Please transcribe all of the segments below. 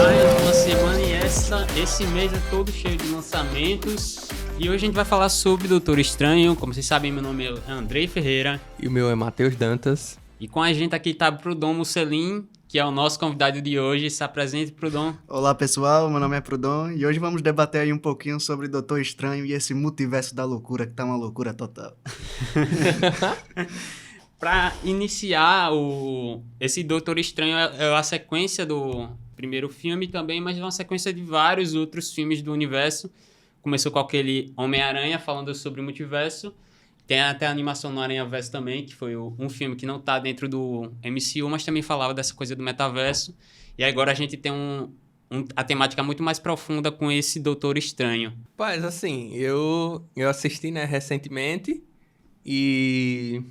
mais uma semana e esse mês é todo cheio de lançamentos. E hoje a gente vai falar sobre Doutor Estranho. Como vocês sabem, meu nome é Andrei Ferreira. E o meu é Matheus Dantas. E com a gente aqui tá Prudom Musselin, que é o nosso convidado de hoje. Se apresente, Prudom. Olá pessoal, meu nome é Prudom e hoje vamos debater aí um pouquinho sobre Doutor Estranho e esse multiverso da loucura, que tá uma loucura total. Para iniciar, esse Doutor Estranho é a sequência do primeiro filme também, mas é uma sequência de vários outros filmes do universo. Começou com aquele Homem-Aranha falando sobre o multiverso. Tem até a animação no Aranhaverso também, que foi um filme que não tá dentro do MCU, mas também falava dessa coisa do metaverso. E agora a gente tem a temática muito mais profunda com esse Doutor Estranho. Mas assim, eu assisti, né, recentemente e...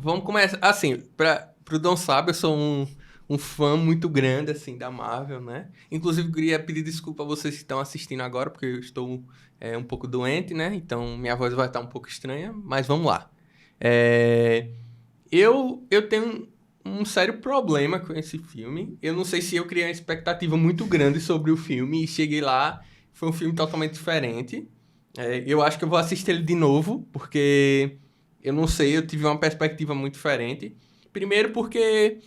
Vamos começar, assim, pro Dom sabe, eu sou um fã muito grande, assim, da Marvel, né? Inclusive, eu queria pedir desculpa a vocês que estão assistindo agora, porque eu estou um pouco doente, né? Então, minha voz vai estar um pouco estranha, mas vamos lá. Eu tenho um sério problema com esse filme. Eu não sei se eu criei uma expectativa muito grande sobre o filme e cheguei lá, foi um filme totalmente diferente. Eu acho que eu vou assistir ele de novo, porque... Eu não sei, eu tive uma perspectiva muito diferente. Primeiro porque,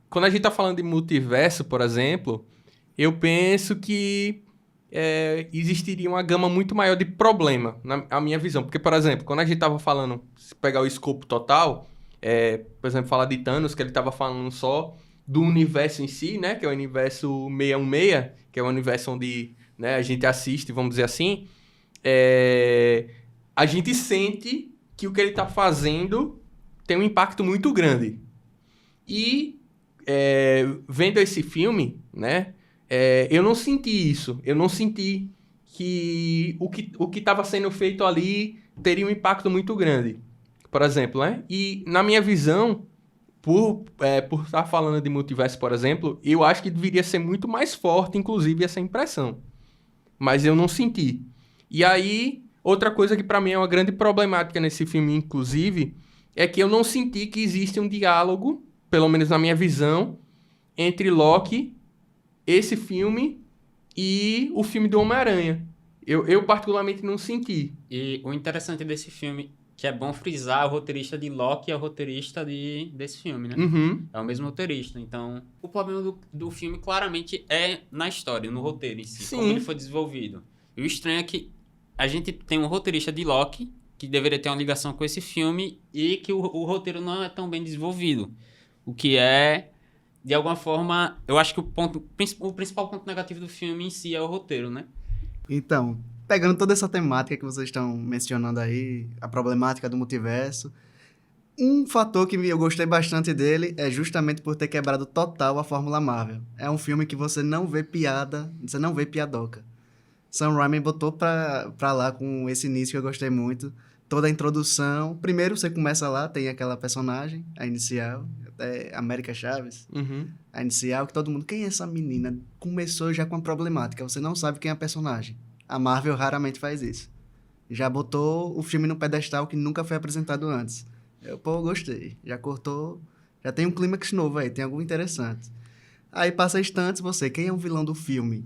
quando a gente tá falando de multiverso, por exemplo, eu penso que existiria uma gama muito maior de problema, na minha visão. Porque, por exemplo, quando a gente tava falando, se pegar o escopo total, por exemplo, falar de Thanos, que ele tava falando só do universo em si, né? Que é o universo 616, que é o universo onde, né, a gente assiste, vamos dizer assim, a gente sente que o que ele está fazendo tem um impacto muito grande. E, vendo esse filme, né, eu não senti isso. Eu não senti que o que estava sendo feito ali teria um impacto muito grande. Por exemplo, né? E, na minha visão, por estar falando de multiverso, por exemplo, eu acho que deveria ser muito mais forte, inclusive, essa impressão. Mas eu não senti. E aí... Outra coisa que para mim é uma grande problemática nesse filme, inclusive, é que eu não senti que existe um diálogo, pelo menos na minha visão, entre Loki, esse filme e o filme do Homem-Aranha. Eu particularmente não senti. E o interessante desse filme, que é bom frisar, o roteirista de Loki é o roteirista desse filme, né? Uhum. É o mesmo roteirista. Então, o problema do filme claramente é na história, no roteiro em si, Sim. como ele foi desenvolvido. E o estranho é que a gente tem um roteirista de Loki, que deveria ter uma ligação com esse filme, e que o roteiro não é tão bem desenvolvido. O que é, de alguma forma, eu acho que o principal ponto negativo do filme em si é o roteiro, né? Então, pegando toda essa temática que vocês estão mencionando aí, a problemática do multiverso, um fator que eu gostei bastante dele é justamente por ter quebrado total a fórmula Marvel. É um filme que você não vê piada, você não vê piadoca. Sam Raimi botou pra lá com esse início que eu gostei muito. Toda a introdução. Primeiro você começa lá, tem aquela personagem, a inicial, América Chaves. Uhum. A inicial, que todo mundo... Quem é essa menina? Começou já com a problemática. Você não sabe quem é a personagem. A Marvel raramente faz isso. Já botou o filme no pedestal que nunca foi apresentado antes. Eu gostei. Já cortou... Já tem um clímax novo aí, tem algo interessante. Aí passa instantes, quem é o vilão do filme?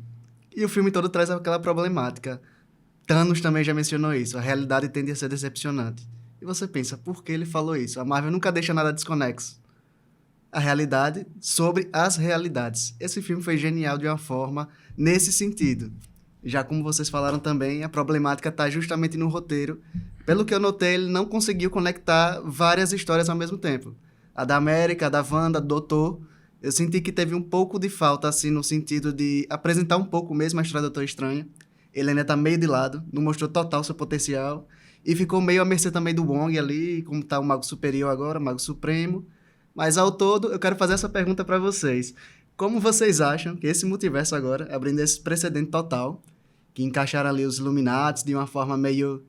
E o filme todo traz aquela problemática. Thanos também já mencionou isso. A realidade tende a ser decepcionante. E você pensa, por que ele falou isso? A Marvel nunca deixa nada desconexo. A realidade sobre as realidades. Esse filme foi genial de uma forma nesse sentido. Já como vocês falaram também, a problemática está justamente no roteiro. Pelo que eu notei, ele não conseguiu conectar várias histórias ao mesmo tempo. A da América, a da Wanda, do Doutor... Eu senti que teve um pouco de falta, assim, no sentido de apresentar um pouco mesmo a história do Doutor Estranho. Ele ainda tá meio de lado, não mostrou total seu potencial. E ficou meio à mercê também do Wong ali, como tá o Mago Superior agora, o Mago Supremo. Mas, ao todo, eu quero fazer essa pergunta para vocês. Como vocês acham que esse multiverso agora, abrindo esse precedente total, que encaixaram ali os Illuminati de uma forma meio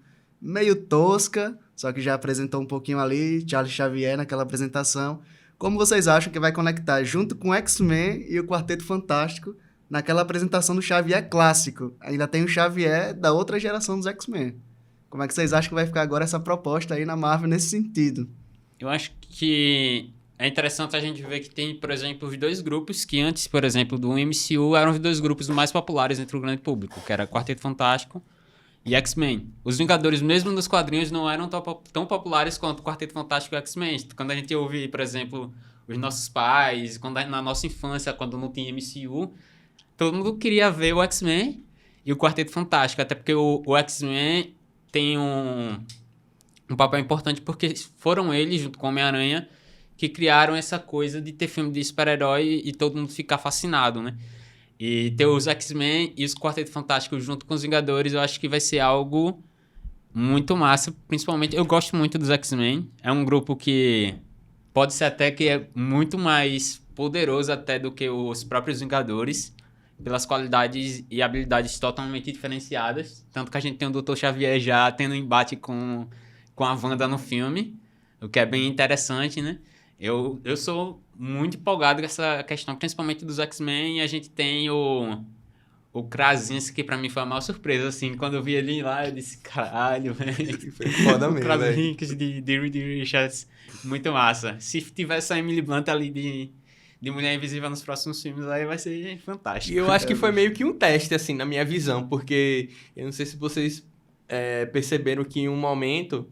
tosca, só que já apresentou um pouquinho ali, Charles Xavier naquela apresentação... Como vocês acham que vai conectar junto com o X-Men e o Quarteto Fantástico naquela apresentação do Xavier clássico? Ainda tem o Xavier da outra geração dos X-Men. Como é que vocês acham que vai ficar agora essa proposta aí na Marvel nesse sentido? Eu acho que é interessante a gente ver que tem, por exemplo, os dois grupos que antes, por exemplo, do MCU, eram os dois grupos mais populares entre o grande público, que era Quarteto Fantástico e X-Men. Os Vingadores, mesmo nos quadrinhos, não eram tão populares quanto o Quarteto Fantástico e X-Men. Quando a gente ouve, por exemplo, os nossos pais, na nossa infância, quando não tinha MCU, todo mundo queria ver o X-Men e o Quarteto Fantástico, até porque o X-Men tem um papel importante porque foram eles, junto com o Homem-Aranha, que criaram essa coisa de ter filme de super-herói e todo mundo ficar fascinado, né? E ter os X-Men e os Quarteto Fantástico junto com os Vingadores, eu acho que vai ser algo muito massa. Principalmente, eu gosto muito dos X-Men. É um grupo que pode ser até que é muito mais poderoso até do que os próprios Vingadores, pelas qualidades e habilidades totalmente diferenciadas. Tanto que a gente tem o Dr. Xavier já tendo embate com a Wanda no filme, o que é bem interessante, né? Eu sou muito empolgado com essa questão, principalmente dos X-Men, e a gente tem o Krasinski, que pra mim foi a maior surpresa, assim, quando eu vi ele lá, eu disse, caralho, velho. Foi foda O mesmo, Krasinski de Reed Richards, muito massa. Se tivesse a Emily Blunt ali de Mulher Invisível nos próximos filmes, aí vai ser fantástico. E eu acho que foi meio que um teste, assim, na minha visão, porque eu não sei se vocês perceberam que em um momento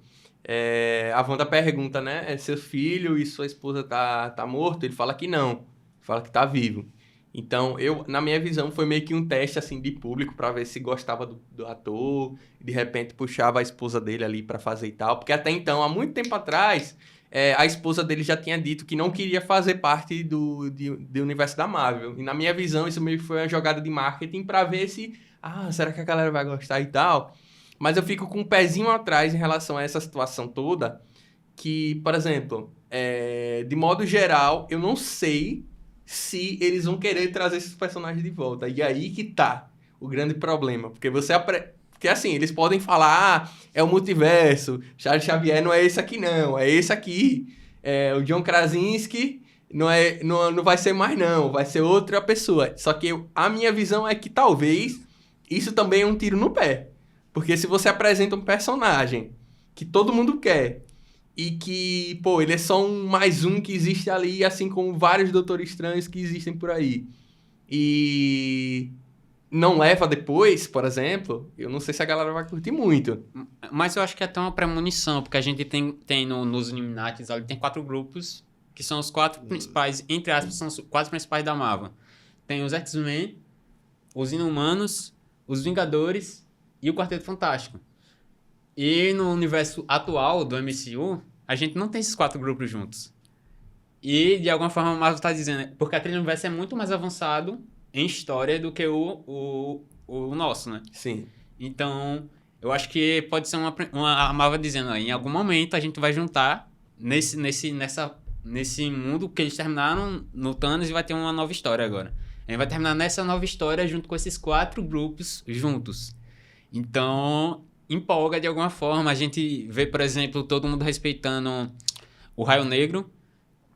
a Wanda pergunta, né? É seu filho e sua esposa tá morto? Ele fala que não, fala que tá vivo. Então, na minha visão, foi meio que um teste, assim, de público pra ver se gostava do ator, de repente puxava a esposa dele ali pra fazer e tal, porque até então, há muito tempo atrás, a esposa dele já tinha dito que não queria fazer parte do universo da Marvel. E na minha visão, isso meio que foi uma jogada de marketing pra ver se, será que a galera vai gostar e tal? Mas eu fico com um pezinho atrás em relação a essa situação toda, que, por exemplo, de modo geral, eu não sei se eles vão querer trazer esses personagens de volta. E aí que tá o grande problema. Porque porque assim, eles podem falar, é o multiverso, Charles Xavier não é esse aqui não, é esse aqui. O John Krasinski não vai ser mais não, vai ser outra pessoa. Só que a minha visão é que talvez isso também é um tiro no pé. Porque se você apresenta um personagem que todo mundo quer e que, pô, ele é só mais um que existe ali, assim como vários Doutores Estranhos que existem por aí, e não leva depois, por exemplo, eu não sei se a galera vai curtir muito. Mas eu acho que é até uma premonição, porque a gente tem nos Illuminati, tem 4 grupos, que são os 4 principais, entre aspas, são os 4 principais da Marvel. Tem os X-Men, os Inumanos, os Vingadores e o Quarteto Fantástico. E no universo atual do MCU, a gente não tem esses 4 grupos juntos. E, de alguma forma, o Marvel tá dizendo... Porque aquele universo é muito mais avançado em história do que o nosso, né? Sim. Então, eu acho que pode ser a Marvel dizendo... Em algum momento, a gente vai juntar nesse mundo que eles terminaram no Thanos e vai ter uma nova história agora. A gente vai terminar nessa nova história junto com esses 4 grupos juntos. Então, empolga de alguma forma. A gente vê, por exemplo, todo mundo respeitando o Raio Negro,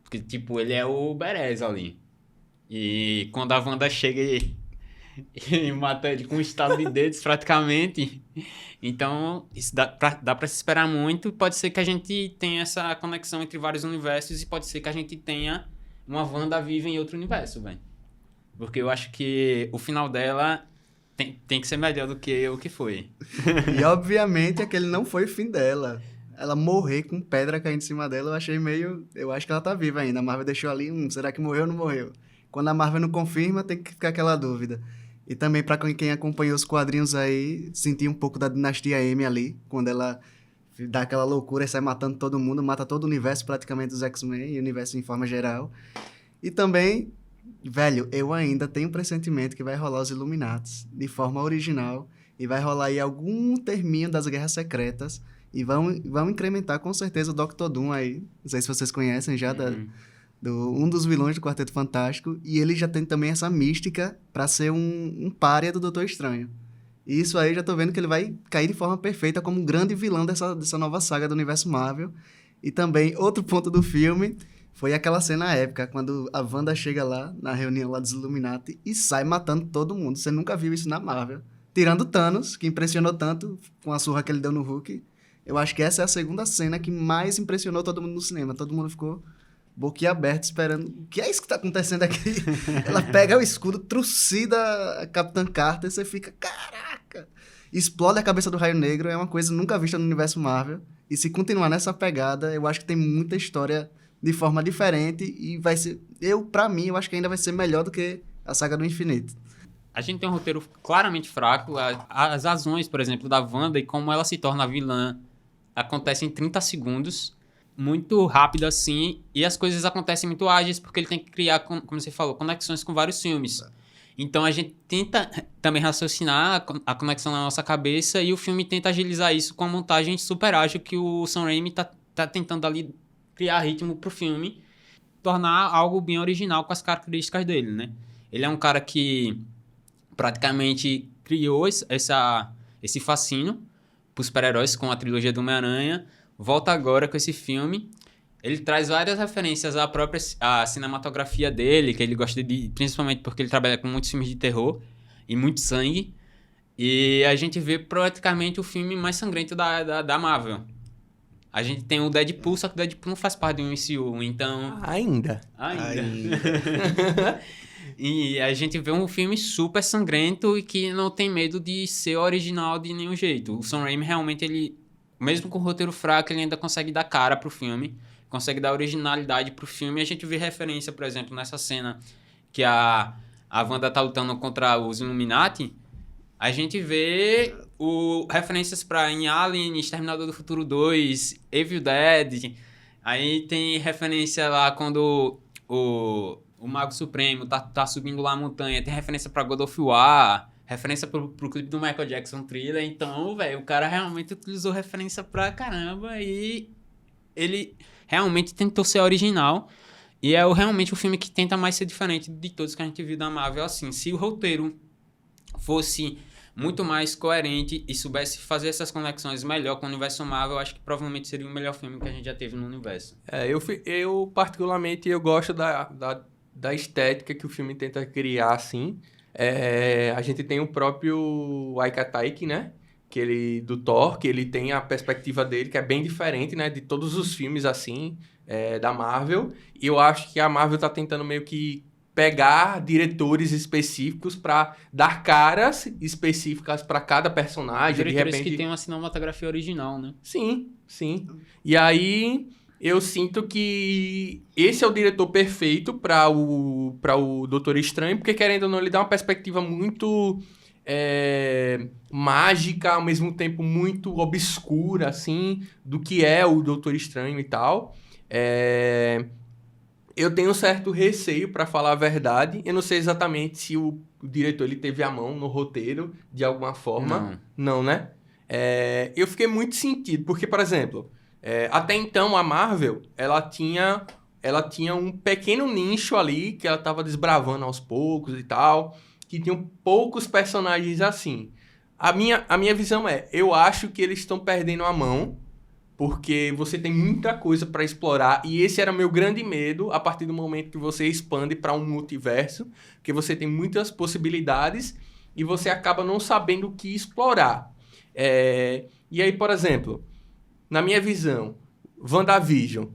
que, tipo, ele é o Beres ali. E quando a Wanda chega e mata ele com um estalo de dedos, praticamente. Então, isso dá pra se esperar muito. Pode ser que a gente tenha essa conexão entre vários universos e pode ser que a gente tenha uma Wanda viva em outro universo, velho. Porque eu acho que o final dela... Tem que ser melhor do que o que foi. E, obviamente, aquele não foi o fim dela. Ela morrer com pedra caindo em cima dela, eu achei meio... Eu acho que ela tá viva ainda. A Marvel deixou ali, será que morreu ou não morreu? Quando a Marvel não confirma, tem que ficar aquela dúvida. E também, pra quem acompanhou os quadrinhos aí, senti um pouco da Dinastia M ali, quando ela dá aquela loucura e sai matando todo mundo, mata todo o universo praticamente dos X-Men e o universo em forma geral. E também... Velho, eu ainda tenho um pressentimento que vai rolar os Illuminates de forma original e vai rolar aí algum terminho das Guerras Secretas e vão incrementar com certeza o Dr. Doom aí. Não sei se vocês conhecem já, um dos vilões do Quarteto Fantástico, e ele já tem também essa mística pra ser um pária do Doutor Estranho. E isso aí já tô vendo que ele vai cair de forma perfeita como um grande vilão dessa nova saga do universo Marvel. E também, outro ponto do filme... Foi aquela cena épica, quando a Wanda chega lá, na reunião lá dos Illuminati, e sai matando todo mundo. Você nunca viu isso na Marvel. Tirando Thanos, que impressionou tanto com a surra que ele deu no Hulk. Eu acho que essa é a segunda cena que mais impressionou todo mundo no cinema. Todo mundo ficou boquiaberto, esperando. O que é isso que tá acontecendo aqui? Ela pega o escudo, trucida a Capitã Carter, e você fica, caraca! Explode a cabeça do Raio Negro, é uma coisa nunca vista no universo Marvel. E se continuar nessa pegada, eu acho que tem muita história de forma diferente e vai ser... Pra mim, eu acho que ainda vai ser melhor do que a Saga do Infinito. A gente tem um roteiro claramente fraco. As ações, por exemplo, da Wanda e como ela se torna vilã acontecem em 30 segundos. Muito rápido assim. E as coisas acontecem muito ágeis porque ele tem que criar, como você falou, conexões com vários filmes. Então a gente tenta também raciocinar a conexão na nossa cabeça e o filme tenta agilizar isso com a montagem super ágil que o Sam Raimi tá tentando ali criar ritmo pro filme, tornar algo bem original com as características dele, né? Ele é um cara que praticamente criou esse fascínio pros super-heróis com a trilogia do Homem-Aranha, volta agora com esse filme. Ele traz várias referências à cinematografia dele, que ele gosta de... Principalmente porque ele trabalha com muitos filmes de terror e muito sangue. E a gente vê praticamente o filme mais sangrento da Marvel. A gente tem o Deadpool, só que o Deadpool não faz parte do MCU, então... Ainda. E a gente vê um filme super sangrento e que não tem medo de ser original de nenhum jeito. O Sam Raimi realmente, ele... Mesmo com o roteiro fraco, ele ainda consegue dar cara pro filme. Consegue dar originalidade pro filme. A gente vê referência, por exemplo, nessa cena que a Wanda tá lutando contra os Illuminati. A gente vê referências em Alien, Exterminador do Futuro 2, Evil Dead. Aí tem referência lá quando o Mago Supremo tá subindo lá a montanha. Tem referência pra God of War. Referência pro clipe do Michael Jackson Thriller. Então, velho, o cara realmente utilizou referência pra caramba e ele realmente tentou ser original. E é realmente o filme que tenta mais ser diferente de todos que a gente viu da Marvel. Assim, se o roteiro fosse muito mais coerente e soubesse fazer essas conexões melhor com o universo Marvel, eu acho que provavelmente seria o melhor filme que a gente já teve no universo. Eu particularmente, eu gosto da estética que o filme tenta criar, assim. A gente tem o próprio Taika Waititi, né? Do Thor, que ele tem a perspectiva dele, que é bem diferente, né? De todos os filmes, assim, da Marvel. E eu acho que a Marvel tá tentando meio que pegar diretores específicos para dar caras específicas para cada personagem. Diretores de repente... que tem uma cinematografia original, né? Sim, sim. E aí eu sinto que esse é o diretor perfeito para o Doutor Estranho, porque querendo ou não, ele dá uma perspectiva muito mágica, ao mesmo tempo muito obscura, assim, do que é o Doutor Estranho e tal. Eu tenho um certo receio, para falar a verdade. Eu não sei exatamente se o diretor ele teve a mão no roteiro, de alguma forma. Não, né? Eu fiquei muito sentido, porque, por exemplo, até então a Marvel, ela tinha um pequeno nicho ali, que ela estava desbravando aos poucos e tal, que tinham poucos personagens assim. A minha visão eu acho que eles estão perdendo a mão, porque você tem muita coisa para explorar, e esse era meu grande medo a partir do momento que você expande para um multiverso, que você tem muitas possibilidades e você acaba não sabendo o que explorar. E aí, por exemplo, na minha visão, WandaVision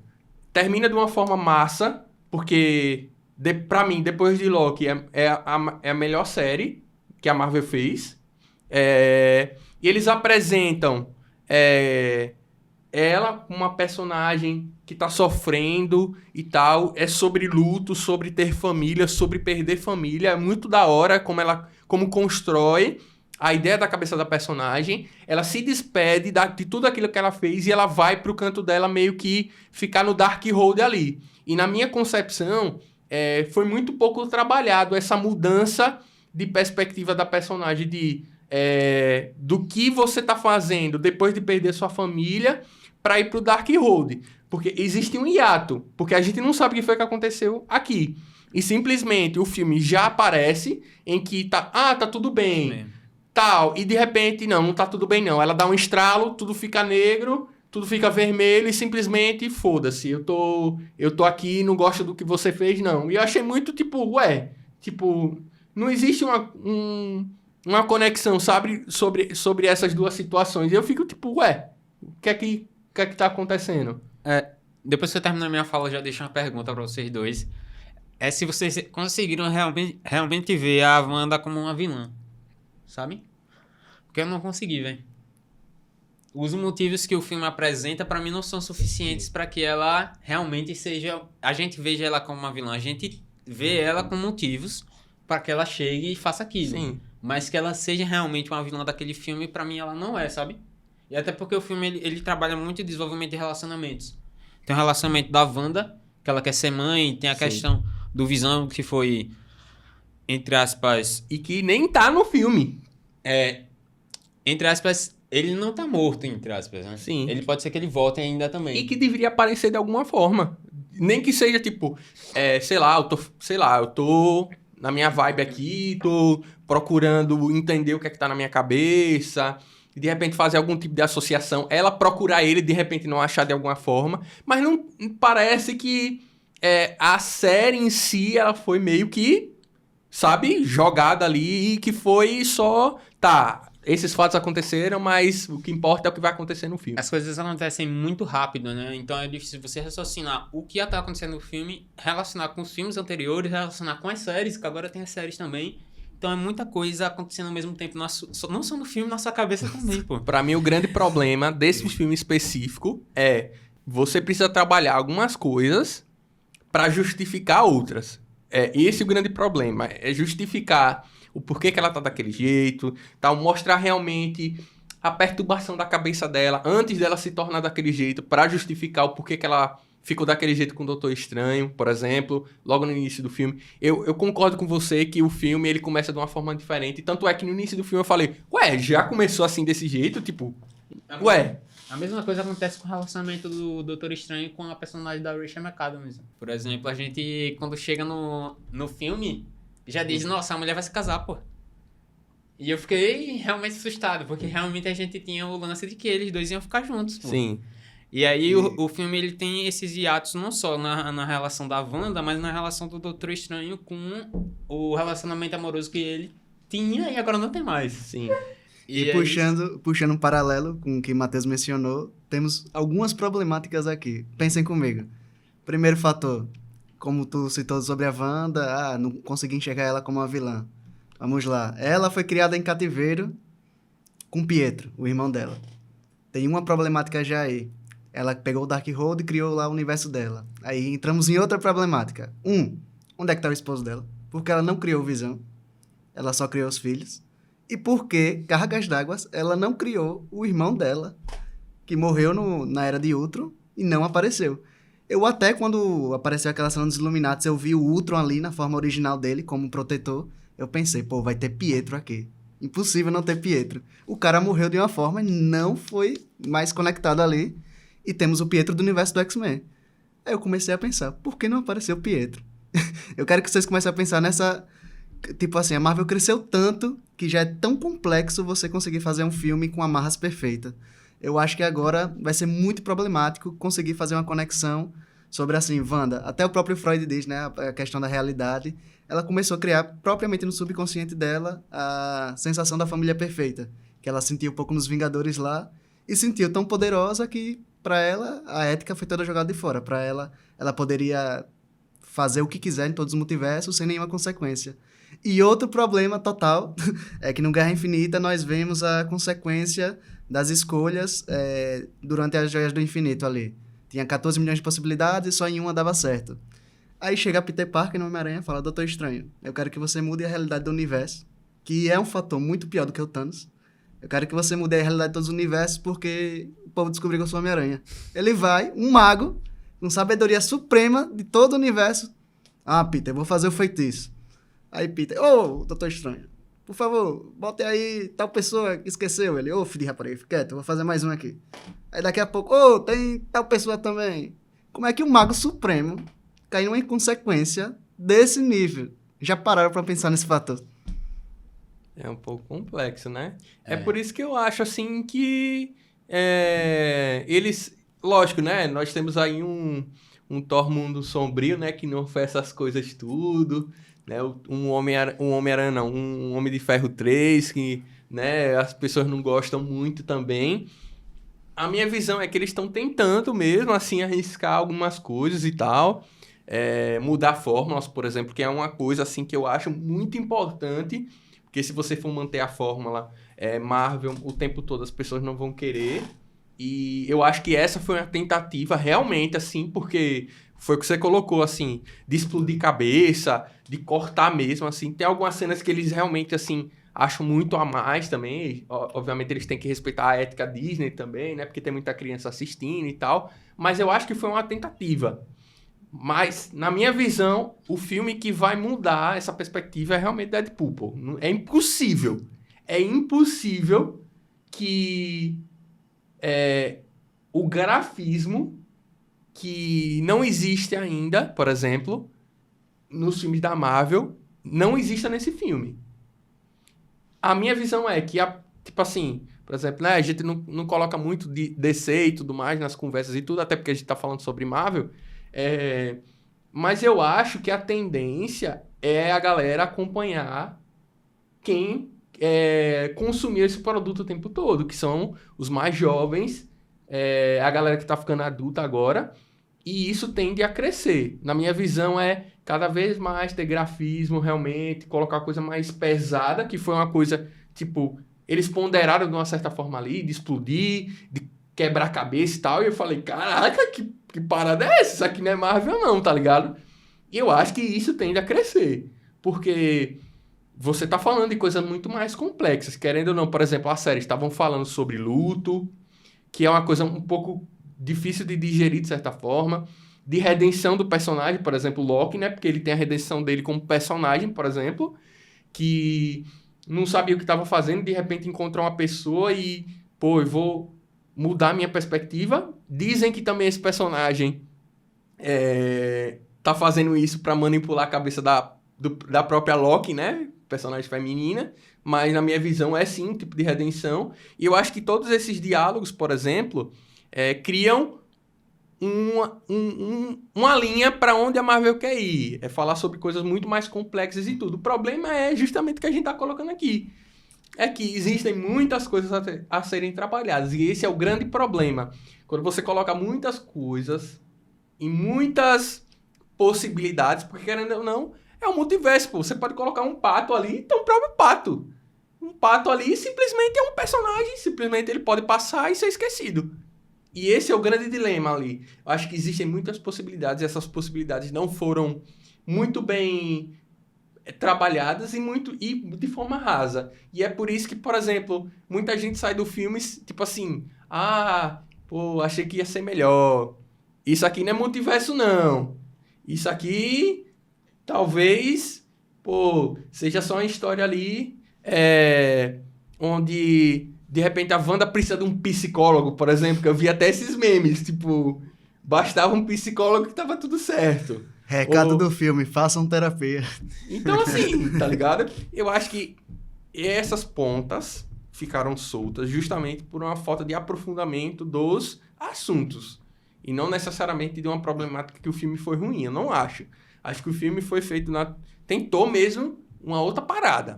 termina de uma forma massa, porque pra mim, depois de Loki, é a melhor série que a Marvel fez. E eles apresentam... ela, uma personagem que tá sofrendo e tal, é sobre luto, sobre ter família, sobre perder família. É muito da hora como constrói a ideia da cabeça da personagem. Ela se despede de tudo aquilo que ela fez e ela vai pro canto dela meio que ficar no Darkhold ali. E na minha concepção, foi muito pouco trabalhado essa mudança de perspectiva da personagem do que você tá fazendo depois de perder sua família para ir pro Darkhold. Porque existe um hiato, porque a gente não sabe o que foi que aconteceu aqui. E simplesmente o filme já aparece em que tá tudo bem, tal, e de repente não tá tudo bem não. Ela dá um estralo, tudo fica negro, tudo fica vermelho e simplesmente foda-se. Eu tô aqui, não gosto do que você fez, não. E eu achei muito não existe uma conexão, sabe, sobre essas duas situações. E eu fico o que é que tá acontecendo? Depois que eu terminar minha fala, eu já deixo uma pergunta pra vocês dois. É se vocês conseguiram realmente ver a Wanda como uma vilã. Sabe? Porque eu não consegui, velho. Os motivos que o filme apresenta, pra mim, não são suficientes pra que ela realmente seja... A gente veja ela como uma vilã. A gente vê ela com motivos pra que ela chegue e faça aquilo. Sim. Mas que ela seja realmente uma vilã daquele filme, pra mim, ela não é, sabe? E até porque o filme, ele trabalha muito em desenvolvimento de relacionamentos. Tem o relacionamento da Wanda, que ela quer ser mãe. Tem a Sim. questão do Visão, que foi, entre aspas... E que nem tá no filme. Entre aspas, ele não tá morto, entre aspas, né? Sim. Ele pode ser que ele volte ainda também. E que deveria aparecer de alguma forma. Nem que seja, tipo, eu tô na minha vibe aqui, tô procurando entender o que é que tá na minha cabeça, de repente fazer algum tipo de associação, ela procurar ele, de repente não achar de alguma forma, mas não parece que a série em si, ela foi meio que, sabe, jogada ali e que foi só, esses fatos aconteceram, mas o que importa é o que vai acontecer no filme. As coisas acontecem muito rápido, né? Então é difícil você raciocinar o que tá acontecendo no filme, relacionar com os filmes anteriores, relacionar com as séries, que agora tem as séries também. Então é muita coisa acontecendo ao mesmo tempo, não só no filme, na sua cabeça também, pô. Pra mim, o grande problema desse filme específico é você precisa trabalhar algumas coisas pra justificar outras. Esse é o grande problema, é justificar o porquê que ela tá daquele jeito, tal, mostrar realmente a perturbação da cabeça dela antes dela se tornar daquele jeito, pra justificar o porquê que ela ficou daquele jeito com o Doutor Estranho, por exemplo, logo no início do filme. Eu concordo com você que o filme ele começa de uma forma diferente, tanto é que no início do filme eu falei, já começou assim desse jeito? Tipo, A mesma coisa acontece com o relacionamento do Doutor Estranho com a personagem da Rachel McAdams. Por exemplo, a gente, quando chega no filme, já diz, nossa, a mulher vai se casar, pô. E eu fiquei realmente assustado, porque realmente a gente tinha o lance de que eles dois iam ficar juntos, pô. sim. E aí o filme ele tem esses hiatos não só na relação da Wanda, mas na relação do Doutor Estranho com o relacionamento amoroso que ele tinha e agora não tem mais. Sim. E puxando um paralelo com o que o Matheus mencionou, temos algumas problemáticas aqui. Pensem comigo. Primeiro fator, como tu citou sobre a Wanda, não consegui enxergar ela como uma vilã. Vamos lá. Ela foi criada em cativeiro com Pietro, o irmão dela. Tem uma problemática já aí. Ela pegou o Darkhold e criou lá o universo dela. Aí entramos em outra problemática. Onde é que tá o esposo dela? Porque ela não criou o Visão. Ela só criou os filhos. E por que, cargas d'água, ela não criou o irmão dela, que morreu na Era de Ultron e não apareceu. Eu até, quando apareceu aquela cena dos Illuminati, eu vi o Ultron ali na forma original dele, como protetor. Eu pensei, vai ter Pietro aqui. Impossível não ter Pietro. O cara morreu de uma forma e não foi mais conectado ali. E temos o Pietro do universo do X-Men. Aí eu comecei a pensar, por que não apareceu o Pietro? Eu quero que vocês comecem a pensar nessa... Tipo assim, a Marvel cresceu tanto que já é tão complexo você conseguir fazer um filme com amarras perfeitas. Eu acho que agora vai ser muito problemático conseguir fazer uma conexão sobre, assim, Wanda. Até o próprio Freud diz, né? A questão da realidade. Ela começou a criar, propriamente no subconsciente dela, a sensação da família perfeita. Que ela sentiu um pouco nos Vingadores lá. E sentiu tão poderosa que, para ela, a ética foi toda jogada de fora. Para ela poderia fazer o que quiser em todos os multiversos sem nenhuma consequência. E outro problema total é que no Guerra Infinita nós vemos a consequência das escolhas durante as Joias do Infinito ali. Tinha 14 milhões de possibilidades e só em uma dava certo. Aí chega Peter Parker no Homem-Aranha e fala, Doutor Estranho, eu quero que você mude a realidade do universo, que é um fator muito pior do que o Thanos. Eu quero que você mude a realidade de todos os universos porque o povo descobriu que eu sou Homem-Aranha. Ele vai, um mago, com sabedoria suprema de todo o universo. Peter, eu vou fazer o feitiço. Aí Peter, Doutor Estranho, por favor, bote aí tal pessoa que esqueceu. Ele, filho de rapariga, fica quieto, eu vou fazer mais um aqui. Aí daqui a pouco, tem tal pessoa também. Como é que o Mago Supremo caiu numa inconsequência desse nível? Já pararam pra pensar nesse fator? É um pouco complexo, né? É por isso que eu acho, assim, que eles... Lógico, né? Nós temos aí um Thor Mundo Sombrio, né? Que não faz essas coisas tudo... Né? Um Homem-Aranha não, um Homem de Ferro 3, que, né, as pessoas não gostam muito também. A minha visão é que eles estão tentando mesmo, assim, arriscar algumas coisas e tal. Mudar fórmulas, por exemplo, que é uma coisa, assim, que eu acho muito importante. Porque se você for manter a fórmula Marvel o tempo todo, as pessoas não vão querer. E eu acho que essa foi uma tentativa realmente, assim, porque foi o que você colocou, assim, de explodir cabeça, de cortar mesmo, assim. Tem algumas cenas que eles realmente, assim, acham muito a mais também. Obviamente eles têm que respeitar a ética Disney também, né? Porque tem muita criança assistindo e tal. Mas eu acho que foi uma tentativa. Mas, na minha visão, o filme que vai mudar essa perspectiva é realmente Deadpool, pô. É impossível. É impossível que o grafismo que não existe ainda, por exemplo, nos filmes da Marvel, não exista nesse filme. A minha visão é que, tipo assim, por exemplo, né, a gente não coloca muito de DC e tudo mais nas conversas e tudo, até porque a gente tá falando sobre Marvel, mas eu acho que a tendência é a galera acompanhar quem consumir esse produto o tempo todo, que são os mais jovens, a galera que tá ficando adulta agora, e isso tende a crescer. Na minha visão cada vez mais ter grafismo realmente, colocar uma coisa mais pesada, que foi uma coisa, tipo, eles ponderaram de uma certa forma ali, de explodir, de quebrar a cabeça e tal, e eu falei, caraca, que parada é essa? Isso aqui não é Marvel não, tá ligado? E eu acho que isso tende a crescer, porque você tá falando de coisas muito mais complexas, querendo ou não. Por exemplo, a série estavam falando sobre luto, que é uma coisa um pouco difícil de digerir de certa forma, de redenção do personagem, por exemplo, Loki, né? Porque ele tem a redenção dele como personagem, por exemplo, que não sabia o que estava fazendo, de repente encontra uma pessoa e, pô, eu vou mudar minha perspectiva. Dizem que também esse personagem tá fazendo isso para manipular a cabeça da própria Loki, né? Personagem feminina, mas na minha visão é sim um tipo de redenção. E eu acho que todos esses diálogos, por exemplo, criam uma linha para onde a Marvel quer ir. É falar sobre coisas muito mais complexas e tudo. O problema é justamente o que a gente está colocando aqui. É que existem muitas coisas a serem trabalhadas. E esse é o grande problema. Quando você coloca muitas coisas e muitas possibilidades, porque querendo ou não, é um multiverso, pô. Você pode colocar um pato ali, então o próprio pato. Um pato ali simplesmente é um personagem, simplesmente ele pode passar e ser esquecido. E esse é o grande dilema ali. Eu acho que existem muitas possibilidades, e essas possibilidades não foram muito bem trabalhadas e de forma rasa. E é por isso que, por exemplo, muita gente sai do filme, tipo assim, pô, achei que ia ser melhor. Isso aqui não é multiverso, não. Isso aqui, talvez, pô, seja só uma história ali, onde, de repente, a Wanda precisa de um psicólogo, por exemplo, que eu vi até esses memes, tipo, bastava um psicólogo que tava tudo certo. Recado do filme, façam terapia. Então, assim, tá ligado? Eu acho que essas pontas ficaram soltas justamente por uma falta de aprofundamento dos assuntos. E não necessariamente de uma problemática que o filme foi ruim. Eu não acho. Acho que o filme foi feito tentou mesmo uma outra parada.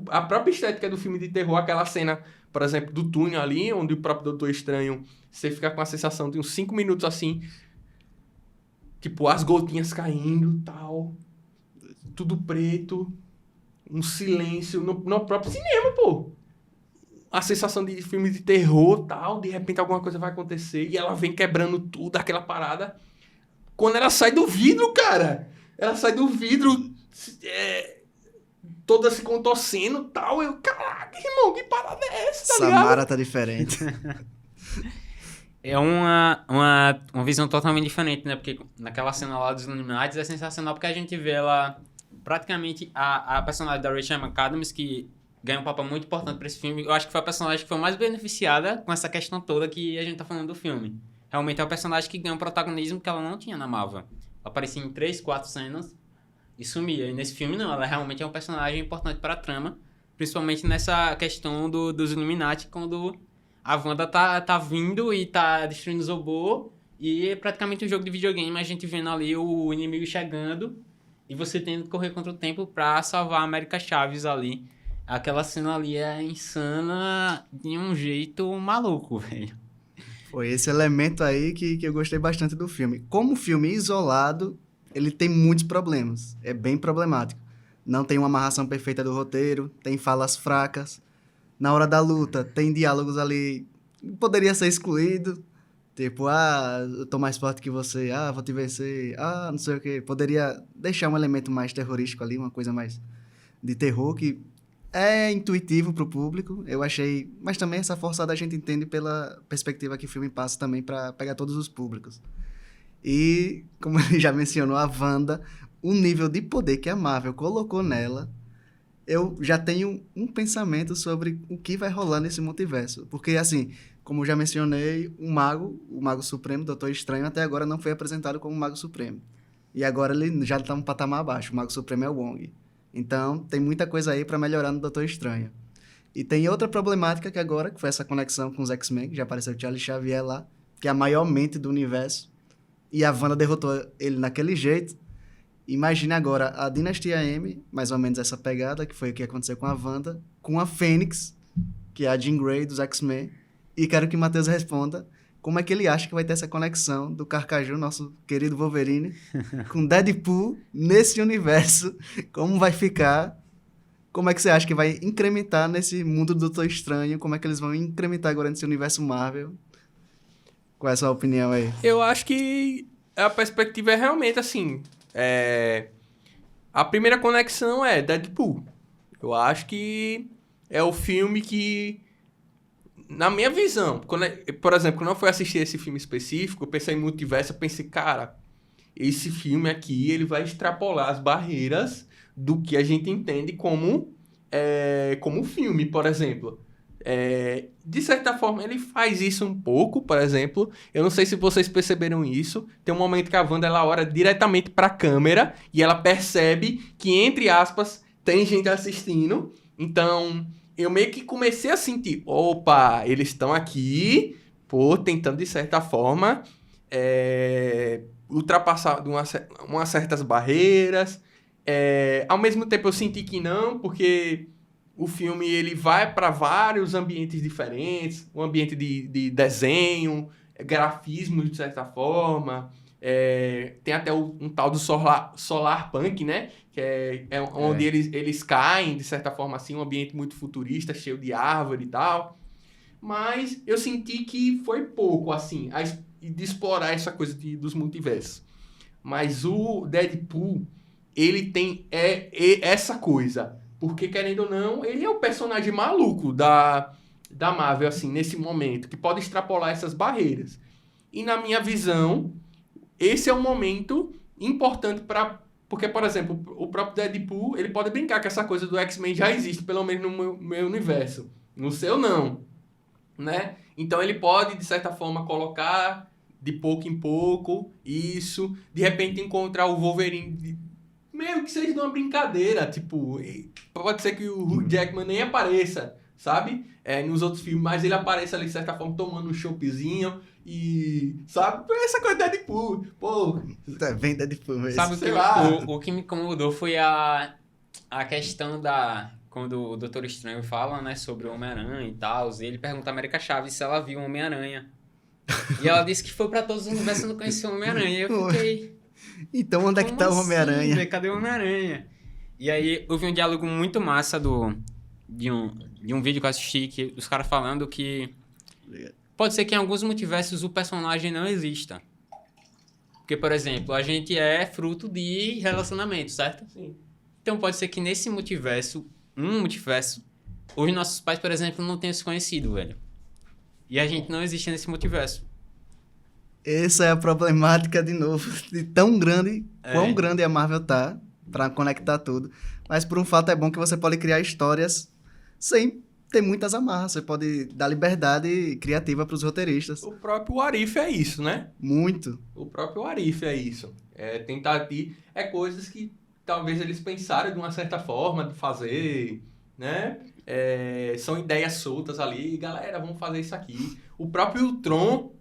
A própria estética do filme de terror, aquela cena, por exemplo, do túnel ali, onde o próprio Doutor Estranho, você fica com a sensação de uns 5 minutos assim, tipo, as gotinhas caindo, tal, tudo preto, um silêncio no próprio cinema, pô. A sensação de filme de terror, tal, de repente alguma coisa vai acontecer e ela vem quebrando tudo, aquela parada. Quando ela sai do vidro, cara, ela sai do vidro, toda se contorcendo e tal. Eu, caraca, irmão, que parada é essa, tá ligado? Samara tá diferente. É uma visão totalmente diferente, né? Porque naquela cena lá dos Illuminati é sensacional porque a gente vê ela... Praticamente a personagem da Rachel McAdams, que ganha um papel muito importante para esse filme, eu acho que foi a personagem que foi mais beneficiada com essa questão toda que a gente tá falando do filme. Realmente é o personagem que ganha um protagonismo que ela não tinha na Marvel. Ela aparecia em 3, 4 cenas e sumia. E nesse filme não, ela realmente é um personagem importante para a trama, principalmente nessa questão dos Illuminati, quando a Wanda tá vindo e tá destruindo os robôs, e é praticamente um jogo de videogame, a gente vendo ali o inimigo chegando e você tendo que correr contra o tempo pra salvar a América Chaves ali. aquela cena ali é insana de um jeito maluco, velho. Foi esse elemento aí que eu gostei bastante do filme. Como filme isolado, ele tem muitos problemas. É bem problemático. Não tem uma amarração perfeita do roteiro, tem falas fracas. Na hora da luta, tem diálogos ali... Poderia ser excluído. Tipo, eu tô mais forte que você. Vou te vencer. Não sei o quê. Poderia deixar um elemento mais terrorístico ali, uma coisa mais de terror, que é intuitivo pro público. Eu achei... Mas também essa forçada a gente entende pela perspectiva que o filme passa também para pegar todos os públicos. E, como ele já mencionou, a Wanda, o nível de poder que a Marvel colocou nela, eu já tenho um pensamento sobre o que vai rolar nesse multiverso. Porque, assim, como eu já mencionei, o Mago Supremo, Doutor Estranho, até agora não foi apresentado como Mago Supremo. E agora ele já está um patamar abaixo. O Mago Supremo é o Wong. Então, tem muita coisa aí para melhorar no Doutor Estranho. E tem outra problemática que agora, que foi essa conexão com os X-Men, que já apareceu o Charles Xavier lá, que é a maior mente do universo. E a Wanda derrotou ele naquele jeito. Imagine agora a Dinastia M, mais ou menos essa pegada, que foi o que aconteceu com a Wanda, com a Fênix, que é a Jean Grey dos X-Men. E quero que o Matheus responda como é que ele acha que vai ter essa conexão do Carcaju, nosso querido Wolverine, com Deadpool nesse universo. Como vai ficar? Como é que você acha que vai incrementar nesse mundo do Doutor Estranho? Como é que eles vão incrementar agora nesse universo Marvel? Qual é a sua opinião aí? Eu acho que a perspectiva é realmente assim... A primeira conexão é Deadpool. Eu acho que é o filme que... Na minha visão, por exemplo, quando eu fui assistir esse filme específico, eu pensei em multiverso, eu pensei, cara, esse filme aqui, ele vai extrapolar as barreiras do que a gente entende como filme, por exemplo. De certa forma, ele faz isso um pouco, por exemplo. Eu não sei se vocês perceberam isso. Tem um momento que a Wanda, ela olha diretamente para a câmera e ela percebe que, entre aspas, tem gente assistindo. Então... eu meio que comecei a sentir, opa, eles estão aqui, tentando de certa forma ultrapassar umas certas barreiras. Ao mesmo tempo eu senti que não, porque o filme ele vai para vários ambientes diferentes, um ambiente de desenho, grafismo de certa forma. Tem até um tal do solar punk, né? Que é onde eles caem, de certa forma, assim, um ambiente muito futurista, cheio de árvore e tal. Mas eu senti que foi pouco, assim, de explorar essa coisa dos multiversos. Mas o Deadpool, ele tem essa coisa. Porque, querendo ou não, ele é o personagem maluco da Marvel, assim, nesse momento, que pode extrapolar essas barreiras. E, na minha visão... esse é um momento importante porque, por exemplo, o próprio Deadpool, ele pode brincar que essa coisa do X-Men já existe, pelo menos no meu universo. No seu, não. Né? Então, ele pode, de certa forma, colocar de pouco em pouco isso. De repente, encontrar o Wolverine, meio que seja de uma brincadeira. Tipo, pode ser que o Hugh Jackman nem apareça, sabe? Nos outros filmes, mas ele aparece ali, de certa forma, tomando um choppzinho. E, sabe? Essa coisa de Deadpool. Tá bem Deadpool mesmo. Sabe o que me incomodou foi a questão quando o Doutor Estranho fala, né, sobre o Homem-Aranha e tal, e ele pergunta a América Chaves se ela viu o Homem-Aranha. E ela disse que foi pra todos os universos e não conheceu o Homem-Aranha. E eu fiquei... então onde é que tá o Homem-Aranha? Assim, cadê o Homem-Aranha? E aí eu vi um diálogo muito massa de um vídeo que eu assisti, que os caras falando que... pode ser que em alguns multiversos o personagem não exista. Porque, por exemplo, a gente é fruto de relacionamento, certo? Sim. Então pode ser que nesse multiverso, os nossos pais, por exemplo, não tenham se conhecido, velho. E a gente não existe nesse multiverso. Essa é a problemática, de novo, de tão grande, quão grande a Marvel tá, pra conectar tudo. Mas por um fato é bom que você pode criar histórias sem ter muitas amarras. Você pode dar liberdade criativa pros roteiristas. O próprio What If é isso, né? Muito. O próprio What If é isso. Tentar coisas que talvez eles pensaram de uma certa forma de fazer, né? São ideias soltas ali. Galera, vamos fazer isso aqui. O próprio Tron,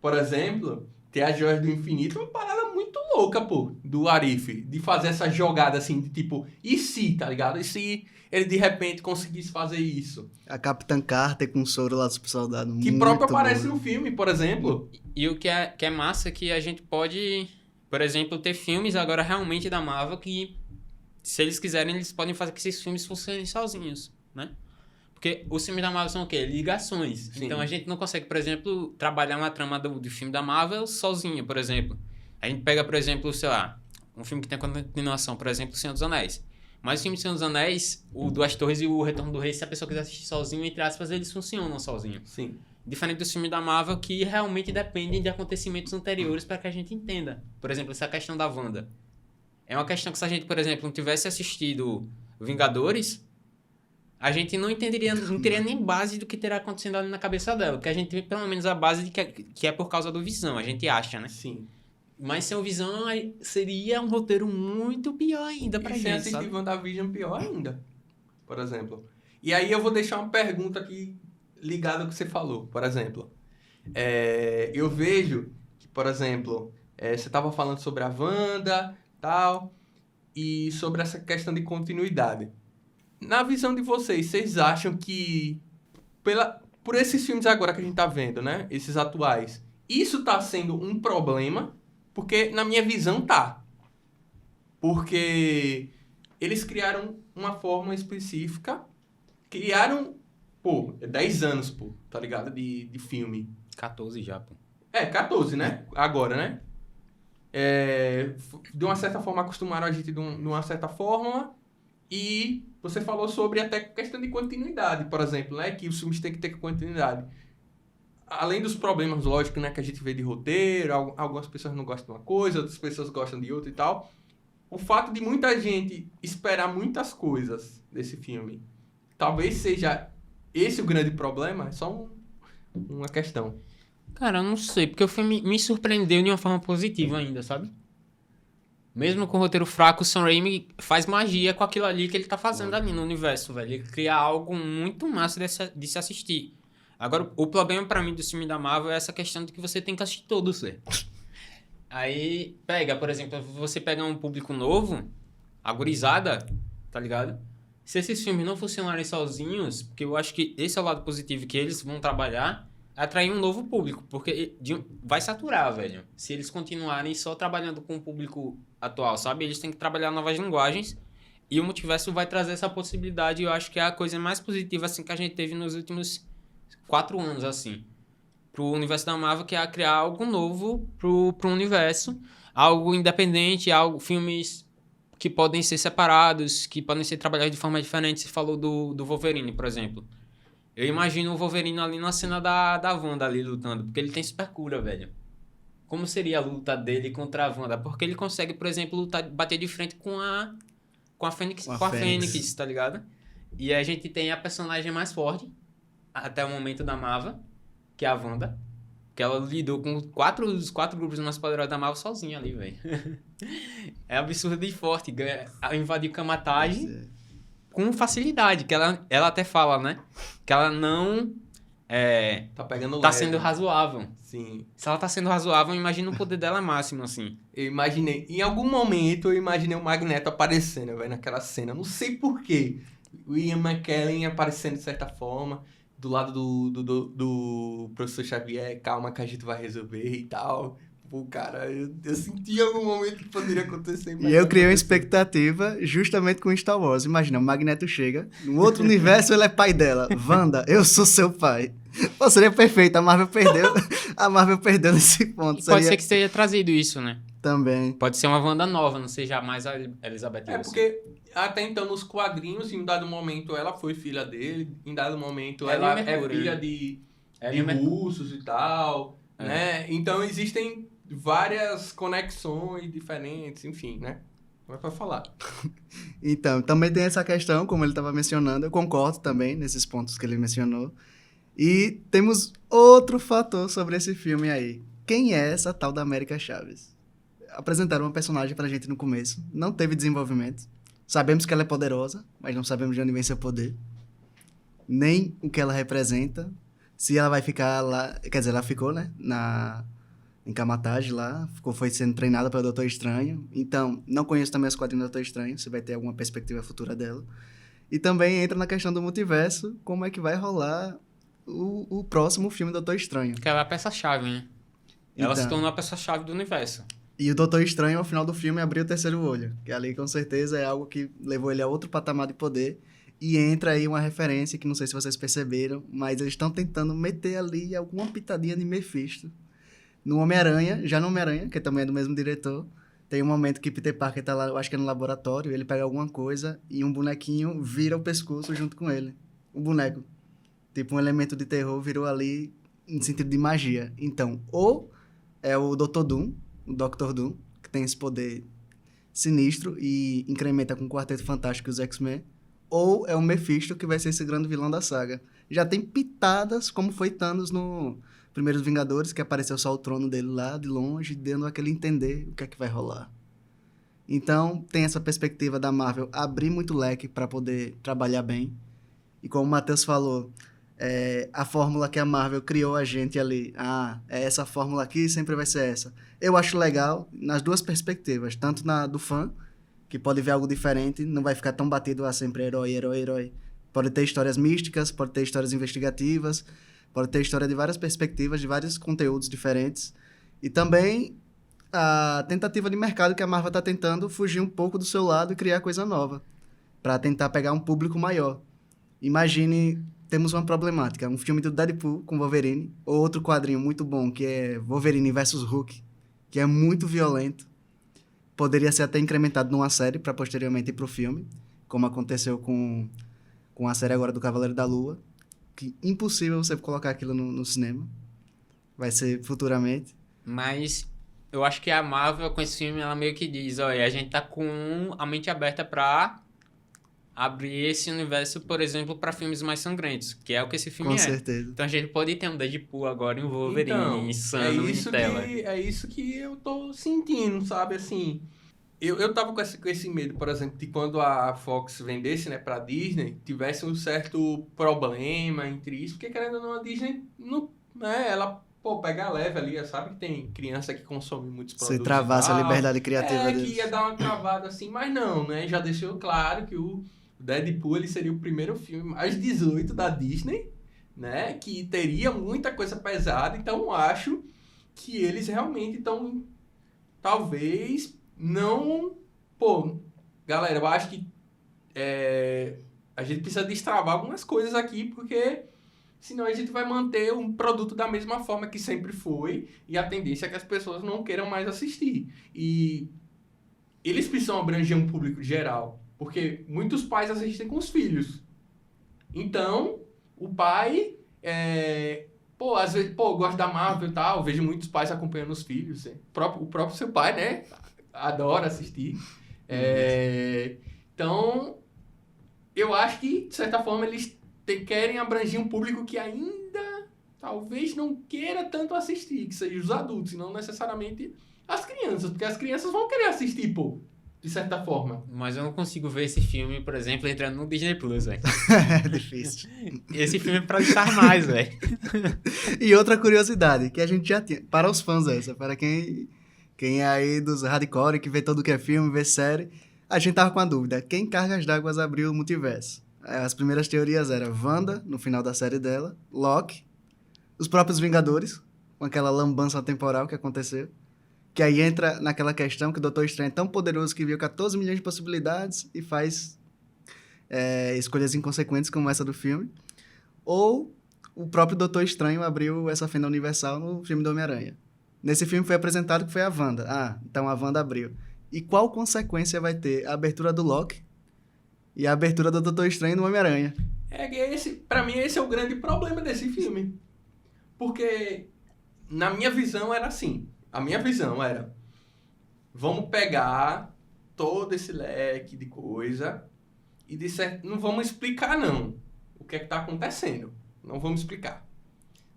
por exemplo, ter as Joias do Infinito é uma parada muito louca, pô, do Arif, de fazer essa jogada assim, de tipo, e se, tá ligado? E se ele de repente conseguisse fazer isso? A Capitã Carter com o soro lá do super soldado. Que muito próprio aparece boa. no filme, por exemplo. E o que é massa é que a gente pode, por exemplo, ter filmes agora realmente da Marvel que, se eles quiserem, eles podem fazer que esses filmes funcionem sozinhos, né? Porque os filmes da Marvel são o quê? Ligações. Sim. Então a gente não consegue, por exemplo, trabalhar uma trama do filme da Marvel sozinho, por exemplo. A gente pega, por exemplo, sei lá, um filme que tem continuação, por exemplo, O Senhor dos Anéis. Mas o filme Senhor dos Anéis, o Duas Torres e o Retorno do Rei, se a pessoa quiser assistir sozinho, entre aspas, eles funcionam sozinho. Sim. Diferente dos filmes da Marvel, que realmente dependem de acontecimentos anteriores para que a gente entenda. Por exemplo, essa questão da Wanda. É uma questão que se a gente, por exemplo, não tivesse assistido Vingadores, a gente não entenderia, não teria nem base do que terá acontecendo ali na cabeça dela. Porque a gente tem pelo menos a base de que é por causa do Visão, a gente acha, né? Sim. Mas sem o Visão aí seria um roteiro muito pior ainda pra E sem gente, assistir sabe? WandaVision, pior ainda, por exemplo. E aí eu vou deixar uma pergunta aqui ligada ao que você falou, por exemplo. Eu vejo que, por exemplo, você estava falando sobre a Wanda, tal, e sobre essa questão de continuidade. Na visão de vocês acham que, por esses filmes agora que a gente tá vendo, né? Esses atuais, isso tá sendo um problema? Porque, na minha visão, tá. Porque eles criaram uma forma específica, criaram, 10 anos, tá ligado? De filme. 14 já, pô. 14, né? Agora, né? De uma certa forma, acostumaram a gente de uma certa forma. E você falou sobre até questão de continuidade, por exemplo, né? Que os filmes têm que ter continuidade. Além dos problemas, lógico, né? Que a gente vê de roteiro, algumas pessoas não gostam de uma coisa, outras pessoas gostam de outra e tal. O fato de muita gente esperar muitas coisas desse filme, talvez seja esse o grande problema, é só uma questão. Cara, eu não sei, porque o filme me surpreendeu de uma forma positiva ainda, sabe? Mesmo com o roteiro fraco, o Sam Raimi faz magia com aquilo ali que ele tá fazendo ali no universo, velho. Ele cria algo muito massa de se assistir. Agora, o problema pra mim do filme da Marvel é essa questão de que você tem que assistir todos, velho. Aí, por exemplo, você pega um público novo, a gurizada, tá ligado? Se esses filmes não funcionarem sozinhos, porque eu acho que esse é o lado positivo que eles vão trabalhar, é atrair um novo público, porque vai saturar, velho. Se eles continuarem só trabalhando com o público atual, sabe? Eles têm que trabalhar novas linguagens e o multiverso vai trazer essa possibilidade e eu acho que é a coisa mais positiva assim que a gente teve nos últimos 4 anos, assim. Pro universo da Marvel, que é criar algo novo pro universo, algo independente, filmes que podem ser separados, que podem ser trabalhados de forma diferente. Você falou do Wolverine, por exemplo. Eu imagino o Wolverine ali na cena da Wanda ali lutando, porque ele tem super cura, velho. Como seria a luta dele contra a Wanda? Porque ele consegue, por exemplo, bater de frente com a Fênix, Fênix, tá ligado? E a gente tem a personagem mais forte até o momento da Marvel, que é a Wanda, que ela lidou com os 4 grupos mais poderosos da Marvel sozinha ali, velho. É absurdo e forte. Invadiu Kamar-Taj com facilidade, que ela até fala, né? Que ela não tá pegando tá leve. sendo razoável. Sim. Se ela tá sendo razoável, imagina o poder dela máximo, assim. Eu imaginei, em algum momento eu imaginei o Magneto aparecendo, velho, naquela cena. Não sei porquê. O Ian McKellen aparecendo de certa forma, do lado do professor Xavier, calma que a gente vai resolver e tal. Pô, cara, eu senti em algum momento que poderia acontecer. E eu criei uma expectativa justamente com Star Wars. Imagina, o Magneto chega, no outro universo ele é pai dela. Wanda, eu sou seu pai. Pô, seria perfeito, a Marvel perdeu nesse ponto. Pode ser que tenha trazido isso, né? Também. Pode ser uma Wanda nova, não seja mais a Elizabeth Olsen. Porque até então nos quadrinhos, em dado momento ela foi filha dele, em dado momento ela é filha de russos e tal, né? Então existem várias conexões diferentes, enfim, né? Vai pra falar. Então, também tem essa questão, como ele estava mencionando, eu concordo também nesses pontos que ele mencionou. E temos outro fator sobre esse filme aí. Quem é essa tal da América Chaves? Apresentaram uma personagem pra gente no começo, não teve desenvolvimento. Sabemos que ela é poderosa, mas não sabemos de onde vem seu poder. Nem o que ela representa. Se ela vai ficar lá... Quer dizer, ela ficou, né? em Kamar-Taj lá, foi sendo treinada pelo Doutor Estranho. Então, não conheço também os quadrinhos do Doutor Estranho, se vai ter alguma perspectiva futura dela. E também entra na questão do multiverso, como é que vai rolar o próximo filme do Doutor Estranho. Que ela é a peça-chave, né? Ela se Então, tornou a peça-chave do universo. e o Doutor Estranho, ao final do filme, abriu o terceiro olho, que ali, com certeza, é algo que levou ele a outro patamar de poder. E entra aí uma referência que não sei se vocês perceberam, mas eles estão tentando meter ali alguma pitadinha de Mephisto. No Homem-Aranha, já no Homem-Aranha, que também é do mesmo diretor, tem um momento que Peter Parker tá lá, eu acho que é no laboratório, ele pega alguma coisa e um bonequinho vira o pescoço junto com ele. Um boneco. Tipo, um elemento de terror virou ali em sentido de magia. Então, ou é o Dr. Doom, o Dr. Doom, que tem esse poder sinistro e incrementa com o Quarteto Fantástico e os X-Men, ou é o Mephisto, que vai ser esse grande vilão da saga. Já tem pitadas, como foi Thanos no Primeiros Vingadores, que apareceu só o trono dele lá, de longe, dando aquele entender o que é que vai rolar. Então, tem essa perspectiva da Marvel abrir muito leque para poder trabalhar bem. E como o Matheus falou, a fórmula que a Marvel criou a gente ali, é essa fórmula aqui, sempre vai ser essa. Eu acho legal nas duas perspectivas, tanto na do fã, que pode ver algo diferente, não vai ficar tão batido a sempre herói, herói, herói. Pode ter histórias místicas, pode ter histórias investigativas, pode ter história de várias perspectivas, de vários conteúdos diferentes. E também a tentativa de mercado que a Marvel está tentando fugir um pouco do seu lado e criar coisa nova, para tentar pegar um público maior. Imagine, temos uma problemática, um filme do Deadpool com Wolverine, ou outro quadrinho muito bom, que é Wolverine versus Hulk, que é muito violento. Poderia ser até incrementado numa série para posteriormente ir pro filme, como aconteceu com a série agora do Cavaleiro da Lua, que impossível você colocar aquilo no cinema. Vai ser futuramente. Mas eu acho que a Marvel, com esse filme, ela meio que diz, olha, a gente tá com a mente aberta pra abrir esse universo, por exemplo, pra filmes mais sangrentos, que é o que esse filme Com é. certeza. Então a gente pode ter um Deadpool agora e um Wolverine insano em tela. É isso que eu tô sentindo, sabe? Assim, eu tava com esse medo, por exemplo, de quando a Fox vendesse, né, pra Disney, tivesse um certo problema entre isso, porque querendo ou não, a Disney, não, né, ela, pega leve ali, sabe que tem criança que consome muitos produtos. Se travasse e a tal, liberdade criativa que deles. ia dar uma travada assim, mas não, né, já deixou claro que o Deadpool, ele seria o primeiro filme mais 18 da Disney, né, que teria muita coisa pesada, então eu acho que eles realmente estão, talvez, não... galera, eu acho que a gente precisa destravar algumas coisas aqui, porque senão a gente vai manter um produto da mesma forma que sempre foi, e a tendência é que as pessoas não queiram mais assistir. E eles precisam abranger um público geral, porque muitos pais assistem com os filhos. Então, o pai, às vezes, gosta da Marvel e tal, vejo muitos pais acompanhando os filhos. O próprio seu pai, né, adora assistir. Então, eu acho que, de certa forma, eles querem abranger um público que ainda talvez não queira tanto assistir, que seja os adultos, e não necessariamente as crianças, porque as crianças vão querer assistir, de certa forma. Mas eu não consigo ver esse filme, por exemplo, entrando no Disney Plus, velho. É difícil. Esse filme é pra estar mais, velho. E outra curiosidade, que a gente já tinha, para os fãs para quem é aí dos hardcore, que vê todo que é filme, vê série, a gente tava com a dúvida, quem Cargas d'Água abriu o multiverso? As primeiras teorias eram Wanda, no final da série dela, Loki, os próprios Vingadores, com aquela lambança temporal que aconteceu, que aí entra naquela questão que o Doutor Estranho é tão poderoso que viu 14 milhões de possibilidades e faz escolhas inconsequentes como essa do filme. Ou o próprio Doutor Estranho abriu essa fenda universal no filme do Homem-Aranha. Nesse filme foi apresentado que foi a Wanda. Então a Wanda abriu. E qual consequência vai ter a abertura do Loki e a abertura do Doutor Estranho no Homem-Aranha? Pra mim, esse é o grande problema desse filme. Porque, na minha visão, era assim. A minha visão era, vamos pegar todo esse leque de coisa e não vamos explicar, não, o que é que tá acontecendo. Não vamos explicar.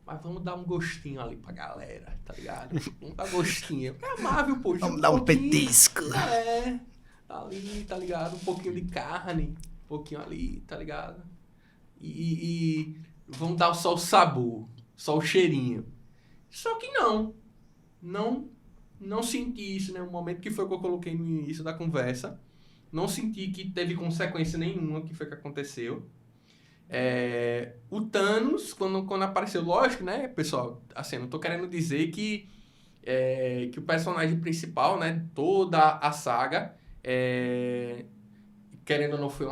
Mas vamos dar um gostinho ali pra galera, tá ligado? Vamos dar gostinho. É amável, Vamos dar um petisco. Ali, tá ligado? Um pouquinho de carne, um pouquinho ali, tá ligado? E vamos dar só o sabor, só o cheirinho. Só que não. não senti isso, né? O momento que foi que eu coloquei no início da conversa. Não senti que teve consequência nenhuma que foi que aconteceu. O Thanos, quando apareceu, lógico, né, pessoal? Assim, eu não tô querendo dizer que o personagem principal, né, toda a saga, querendo ou não, foi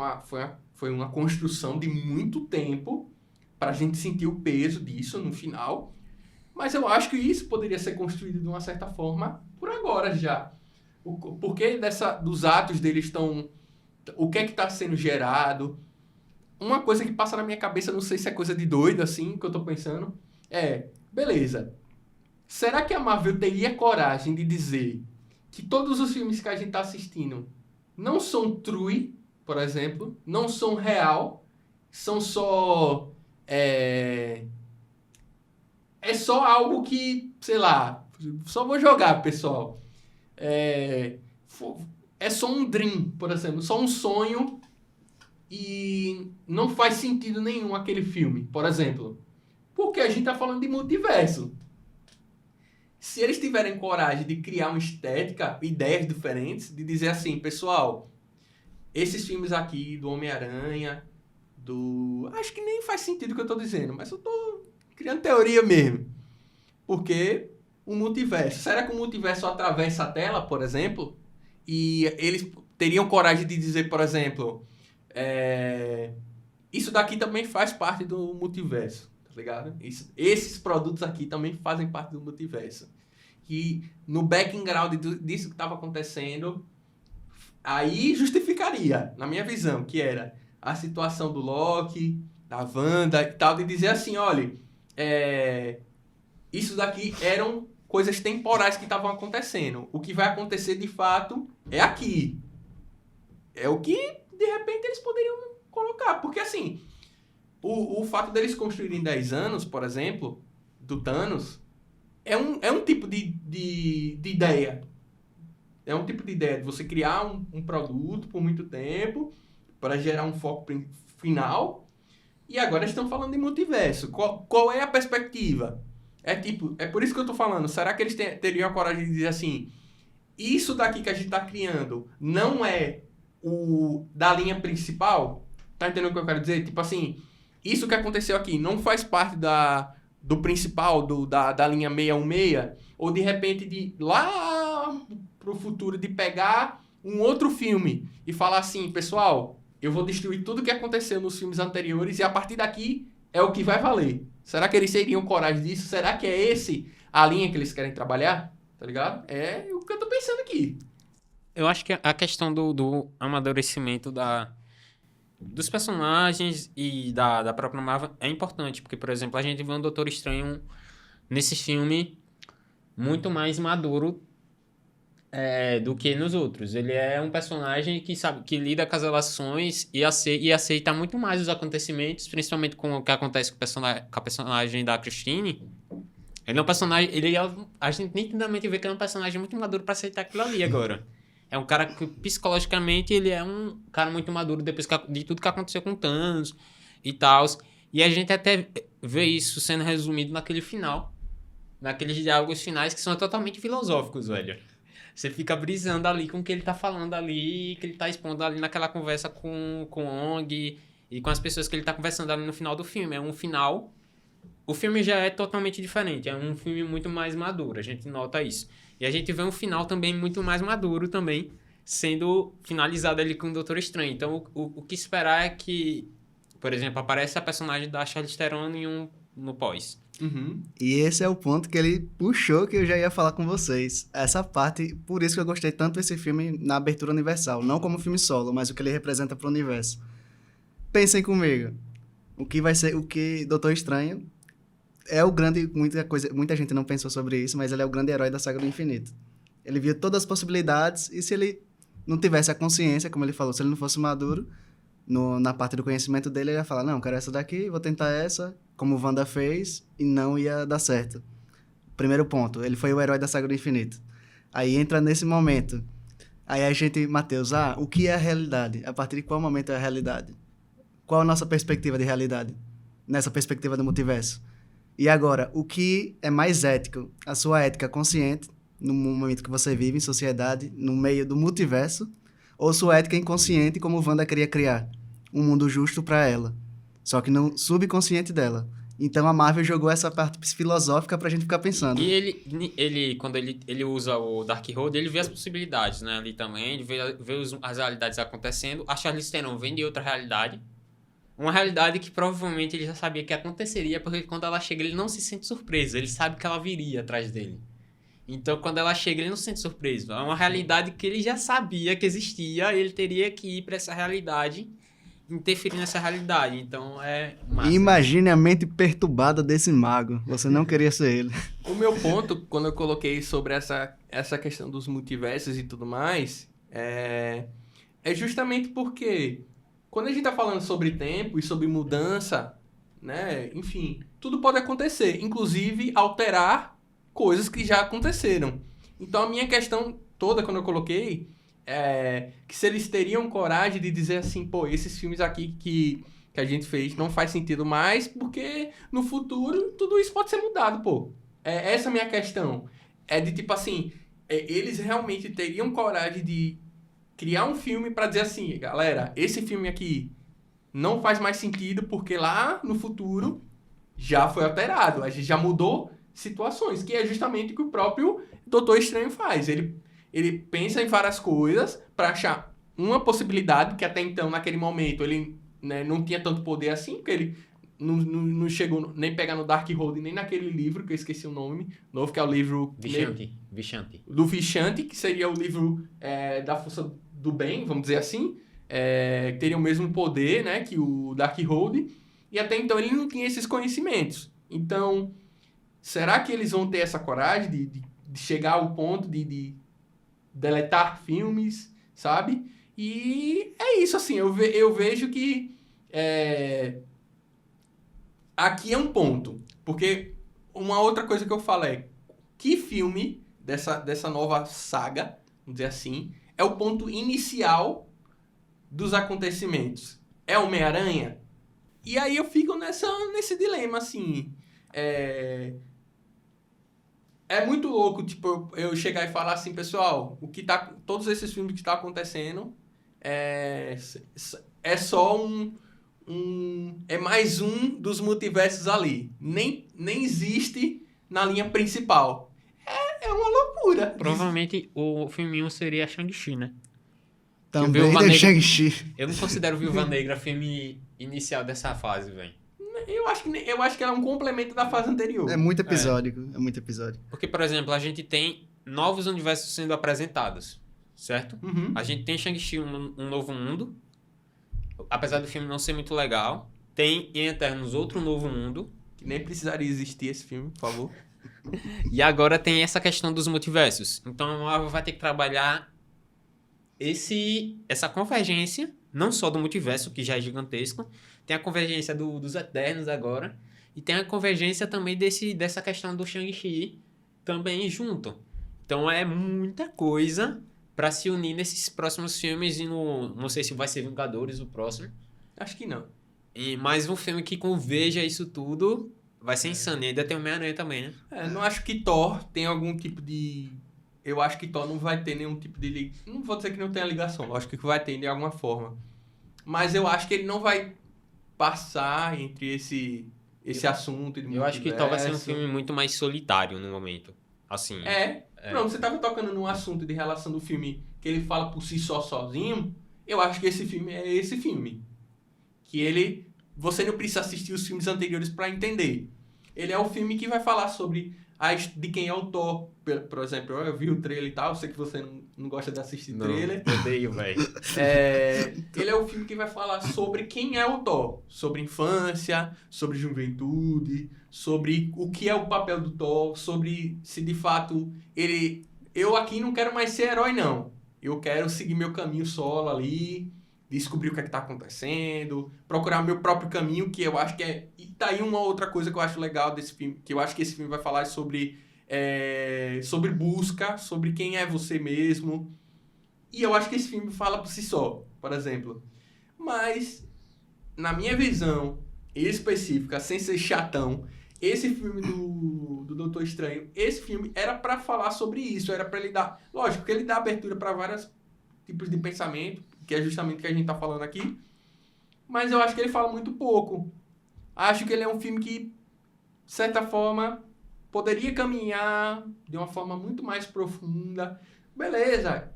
uma construção de muito tempo pra gente sentir o peso disso no final. Mas eu acho que isso poderia ser construído de uma certa forma por agora já. O porquê dos atos deles estão... O que é que está sendo gerado? Uma coisa que passa na minha cabeça, não sei se é coisa de doido, assim, que eu tô pensando, beleza, será que a Marvel teria coragem de dizer que todos os filmes que a gente tá assistindo não são true, por exemplo, não são real, são só... É só algo que, sei lá, só vou jogar, pessoal. É só um dream, por exemplo, só um sonho e não faz sentido nenhum aquele filme, por exemplo. Porque a gente tá falando de multiverso. Se eles tiverem coragem de criar uma estética, ideias diferentes, de dizer assim, pessoal, esses filmes aqui do Homem-Aranha, acho que nem faz sentido o que eu tô dizendo, mas eu tô criando teoria mesmo. Porque o multiverso... Será que o multiverso atravessa a tela, por exemplo? E eles teriam coragem de dizer, por exemplo... isso daqui também faz parte do multiverso, tá ligado? Esses produtos aqui também fazem parte do multiverso. E no background disso que estava acontecendo, aí justificaria, na minha visão, que era a situação do Loki, da Wanda e tal, de dizer assim, olha, isso daqui eram coisas temporais que estavam acontecendo. O que vai acontecer de fato é aqui. É o que, de repente, eles poderiam colocar. Porque, assim, o fato deles construírem 10 anos, por exemplo, do Thanos, é um tipo de ideia. É um tipo de ideia de você criar um produto por muito tempo para gerar um foco final. E agora estão falando de multiverso. Qual é a perspectiva? É por isso que eu tô falando. Será que eles teriam a coragem de dizer assim, isso daqui que a gente tá criando não é o da linha principal? Tá entendendo o que eu quero dizer? Tipo assim, isso que aconteceu aqui não faz parte do principal, da linha 616? Ou de repente, de lá pro futuro, de pegar um outro filme e falar assim, pessoal, eu vou destruir tudo que aconteceu nos filmes anteriores e a partir daqui é o que vai valer. Será que eles teriam coragem disso? Será que é a linha que eles querem trabalhar? Tá ligado? É o que eu tô pensando aqui. Eu acho que a questão do amadurecimento dos personagens e da própria Marvel é importante. Porque, por exemplo, a gente vê um Doutor Estranho nesse filme muito mais maduro do que nos outros. Ele é um personagem que sabe que lida com as relações e aceita muito mais os acontecimentos, principalmente com o que acontece com a personagem da Christine. Ele é um personagem... a gente nitidamente vê que é um personagem muito maduro para aceitar aquilo ali agora. É um cara que, psicologicamente, ele é um cara muito maduro depois de tudo que aconteceu com Thanos e tal. E a gente até vê isso sendo resumido naquele final. Naqueles diálogos finais que são totalmente filosóficos, velho. Você fica brisando ali com o que ele tá falando ali, que ele tá expondo ali naquela conversa com o Ong e com as pessoas que ele tá conversando ali no final do filme. É um final... O filme já é totalmente diferente, é um filme muito mais maduro, a gente nota isso. E a gente vê um final também muito mais maduro também, sendo finalizado ali com o Doutor Estranho. Então, o que esperar é que, por exemplo, aparece a personagem da Charlize Theron no pós. Uhum. E esse é o ponto que ele puxou que eu já ia falar com vocês. Essa parte, por isso que eu gostei tanto desse filme na abertura universal. Não como filme solo, mas o que ele representa pro universo. Pensem comigo. O que Doutor Estranho é o grande... Muita gente não pensou sobre isso, mas ele é o grande herói da saga do infinito. Ele via todas as possibilidades e se ele não tivesse a consciência, como ele falou, se ele não fosse maduro, na parte do conhecimento dele, ele ia falar, não, quero essa daqui, vou tentar essa, como o Wanda fez, e não ia dar certo. Primeiro ponto, ele foi o herói da saga do infinito. Aí entra nesse momento. Aí a gente, Matheus, o que é a realidade? A partir de qual momento é a realidade? Qual a nossa perspectiva de realidade? Nessa perspectiva do multiverso? E agora, o que é mais ético? A sua ética consciente, no momento que você vive em sociedade, no meio do multiverso, ou sua ética inconsciente, como Wanda queria criar? Um mundo justo para ela, só que no subconsciente dela. Então a Marvel jogou essa parte filosófica pra gente ficar pensando. E ele quando ele usa o Darkhold, ele vê as possibilidades, né? Ali também, ele vê as realidades acontecendo. A Charlize Theron vem de outra realidade. Uma realidade que provavelmente ele já sabia que aconteceria, porque quando ela chega, ele não se sente surpreso. Ele sabe que ela viria atrás dele. Então, quando ela chega, ele não se sente surpreso. É uma realidade que ele já sabia que existia, ele teria que ir pra essa realidade, interferir nessa realidade. Então, é massa. Imagine a mente perturbada desse mago. Você não queria ser ele. O meu ponto, quando eu coloquei sobre essa questão dos multiversos e tudo mais, é justamente porque quando a gente tá falando sobre tempo e sobre mudança, né, enfim, tudo pode acontecer, inclusive alterar coisas que já aconteceram. Então a minha questão toda, quando eu coloquei, é que se eles teriam coragem de dizer assim, pô, esses filmes aqui que a gente fez não faz sentido mais, porque no futuro tudo isso pode ser mudado, pô. Essa é a minha questão. É de tipo assim, eles realmente teriam coragem de criar um filme pra dizer assim, galera, esse filme aqui não faz mais sentido porque lá no futuro já foi alterado, a gente já mudou situações, que é justamente o que o próprio Doutor Estranho faz. Ele pensa em várias coisas pra achar uma possibilidade, que até então, naquele momento, ele, né, não tinha tanto poder assim, porque ele não chegou nem pegar no Darkhold, nem naquele livro, que eu esqueci o nome novo, que é o livro... Vishanti. Do Vishanti, que seria o livro da força do bem, vamos dizer assim, que teria o mesmo poder, né, que o Darkhold, e até então ele não tinha esses conhecimentos. Então, será que eles vão ter essa coragem de chegar ao ponto de deletar filmes, sabe? E é isso, assim, eu vejo que aqui é um ponto, porque uma outra coisa que eu falo é, que filme dessa nova saga, vamos dizer assim, é o ponto inicial dos acontecimentos? É Homem-Aranha? E aí eu fico nesse dilema, assim. É muito louco, tipo, eu chegar e falar assim, pessoal, todos esses filmes que estão acontecendo é só é mais um dos multiversos ali. Nem existe na linha principal. É uma loucura. Provavelmente o filme 1 seria Shang-Chi, né? Também tem Shang-Chi. Eu não considero Viúva Negra filme inicial dessa fase, velho. Eu acho que ela é um complemento da fase anterior. É muito episódico. É muito episódico. Porque, por exemplo, a gente tem novos universos sendo apresentados, certo? Uhum. A gente tem Shang-Chi, um novo mundo. Apesar do filme não ser muito legal. Tem em Eternos outro novo mundo. Que nem precisaria existir esse filme, por favor. E agora tem essa questão dos multiversos. Então a Marvel vai ter que trabalhar essa convergência, não só do multiverso, que já é gigantesco, tem a convergência dos Eternos agora, e tem a convergência também dessa questão do Shang-Chi também junto. Então é muita coisa pra se unir nesses próximos filmes e não sei se vai ser Vingadores o próximo. Acho que não. E mais um filme que converja isso tudo vai ser insano. E ainda tem o Homem-Aranha também, né? Não acho que Thor tem algum tipo de... Eu acho que Thor não vai ter nenhum tipo de... Não vou dizer que não tenha ligação, lógico que vai ter de alguma forma. Mas eu acho que ele não vai passar entre esse assunto de Eu acho que Thor vai ser um filme muito mais solitário no momento. Assim... Pronto, você tava tocando num assunto de relação do filme que ele fala por si só sozinho. Eu acho que esse filme é esse filme. Que você não precisa assistir os filmes anteriores para entender. Ele é o filme que vai falar sobre de quem é o Thor. Por exemplo, eu vi o trailer e tal, eu sei que você não gosta de assistir trailer. Não, odeio, velho. Ele é o filme que vai falar sobre quem é o Thor. Sobre infância, sobre juventude, sobre o que é o papel do Thor, sobre se de fato ele... Eu aqui não quero mais ser herói, não. Eu quero seguir meu caminho solo ali, descobrir o que é que tá acontecendo, procurar meu próprio caminho, que eu acho que é... E tá aí uma outra coisa que eu acho legal desse filme, que eu acho que esse filme vai falar sobre busca, sobre quem é você mesmo. E eu acho que esse filme fala por si só, por exemplo. Mas, na minha visão específica, sem ser chatão, esse filme do Doutor Estranho, esse filme era pra falar sobre isso, era pra ele dar... Lógico que ele dá abertura pra vários tipos de pensamento, que é justamente o que a gente tá falando aqui, mas eu acho que ele fala muito pouco. Acho que ele é um filme que, de certa forma, poderia caminhar de uma forma muito mais profunda. Beleza.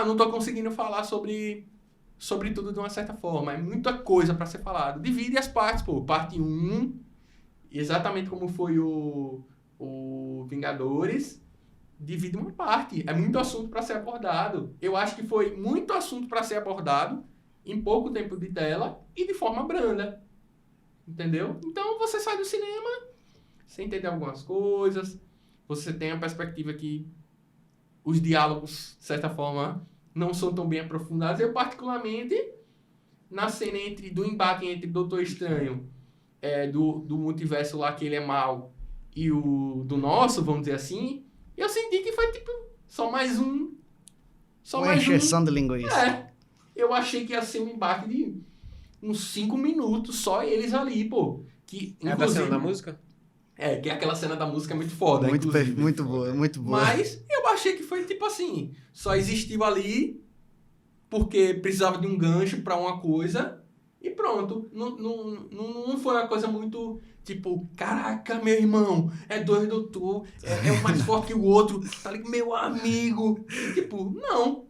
Não tô conseguindo falar sobre tudo de uma certa forma. É muita coisa pra ser falado. Divide as partes, pô. Parte 1, exatamente como foi o Vingadores, divide uma parte. É muito assunto pra ser abordado. Eu acho que foi muito assunto pra ser abordado em pouco tempo de tela e de forma branda. Entendeu? Então você sai do cinema, você entende algumas coisas, você tem a perspectiva que os diálogos, de certa forma, não são tão bem aprofundados. Eu, particularmente, na cena do embate entre Doutor Estranho, do multiverso lá que ele é mau, e o do nosso, vamos dizer assim, eu senti que foi tipo só mais um. Uma encheção de linguiça. Eu achei que ia ser um embate de uns 5 minutos, só eles ali, pô. Que, É a cena da música? Que aquela cena da música é muito foda, Muito boa, muito boa. Mas eu achei que foi tipo assim, só existiu ali porque precisava de um gancho pra uma coisa e pronto. Não foi uma coisa muito tipo, caraca, meu irmão, é dois doutor, é um mais forte que o outro, tá ligado? Meu amigo. Tipo, não.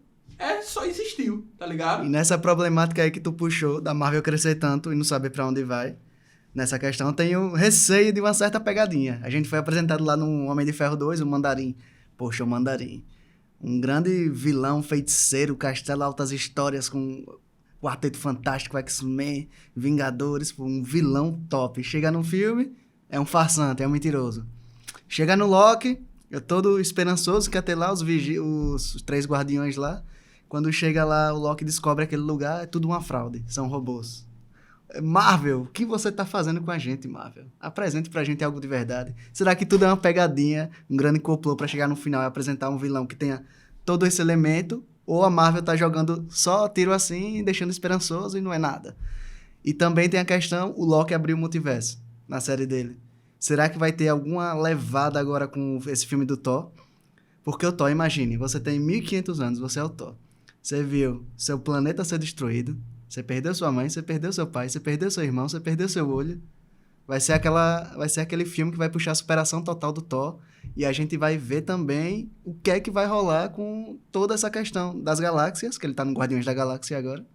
Só existiu, tá ligado? E nessa problemática aí que tu puxou, da Marvel crescer tanto e não saber pra onde vai, nessa questão eu tenho receio de uma certa pegadinha. A gente foi apresentado lá no Homem de Ferro 2, o Mandarim. Poxa, o Mandarim. Um grande vilão, feiticeiro, castelo, altas histórias com Quarteto Fantástico, X-Men, Vingadores, um vilão top. Chega no filme, é um farsante, é um mentiroso. Chega no Loki, eu todo esperançoso, quer ter lá os 3 guardiões lá. Quando chega lá, o Loki descobre aquele lugar, é tudo uma fraude, são robôs. Marvel, o que você tá fazendo com a gente, Marvel? Apresente pra gente algo de verdade. Será que tudo é uma pegadinha, um grande complô pra chegar no final e apresentar um vilão que tenha todo esse elemento? Ou a Marvel tá jogando só tiro assim, deixando esperançoso e não é nada? E também tem a questão, o Loki abriu o multiverso na série dele. Será que vai ter alguma levada agora com esse filme do Thor? Porque o Thor, imagine, você tem 1500 anos, você é o Thor. Você viu seu planeta ser destruído, você perdeu sua mãe, você perdeu seu pai, você perdeu seu irmão, você perdeu seu olho. Vai ser aquele filme que vai puxar a superação total do Thor. E a gente vai ver também o que é que vai rolar com toda essa questão das galáxias, que ele tá no Guardiões da Galáxia agora.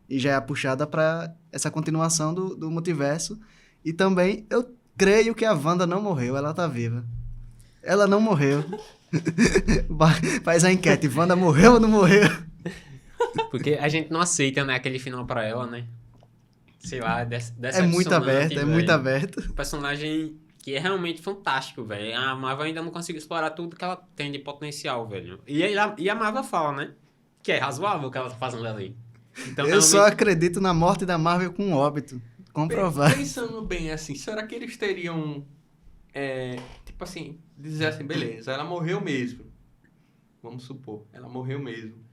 E já é puxada para essa continuação do multiverso. E também eu creio que a Wanda não morreu, ela tá viva. Ela não morreu. Faz a enquete, Wanda morreu ou não morreu? Porque a gente não aceita, né, aquele final pra ela, né? Sei lá, é muito aberto, véio. É muito aberto. Um personagem que é realmente fantástico, velho. A Marvel ainda não conseguiu explorar tudo que ela tem de potencial, velho. E a Marvel fala, né? Que é razoável o que ela tá fazendo ali. Então, eu só acredito na morte da Marvel com óbito. Comprovado. Pensando bem assim, será que eles teriam... tipo assim, dizer assim, beleza, ela morreu mesmo. Vamos supor, ela morreu mesmo.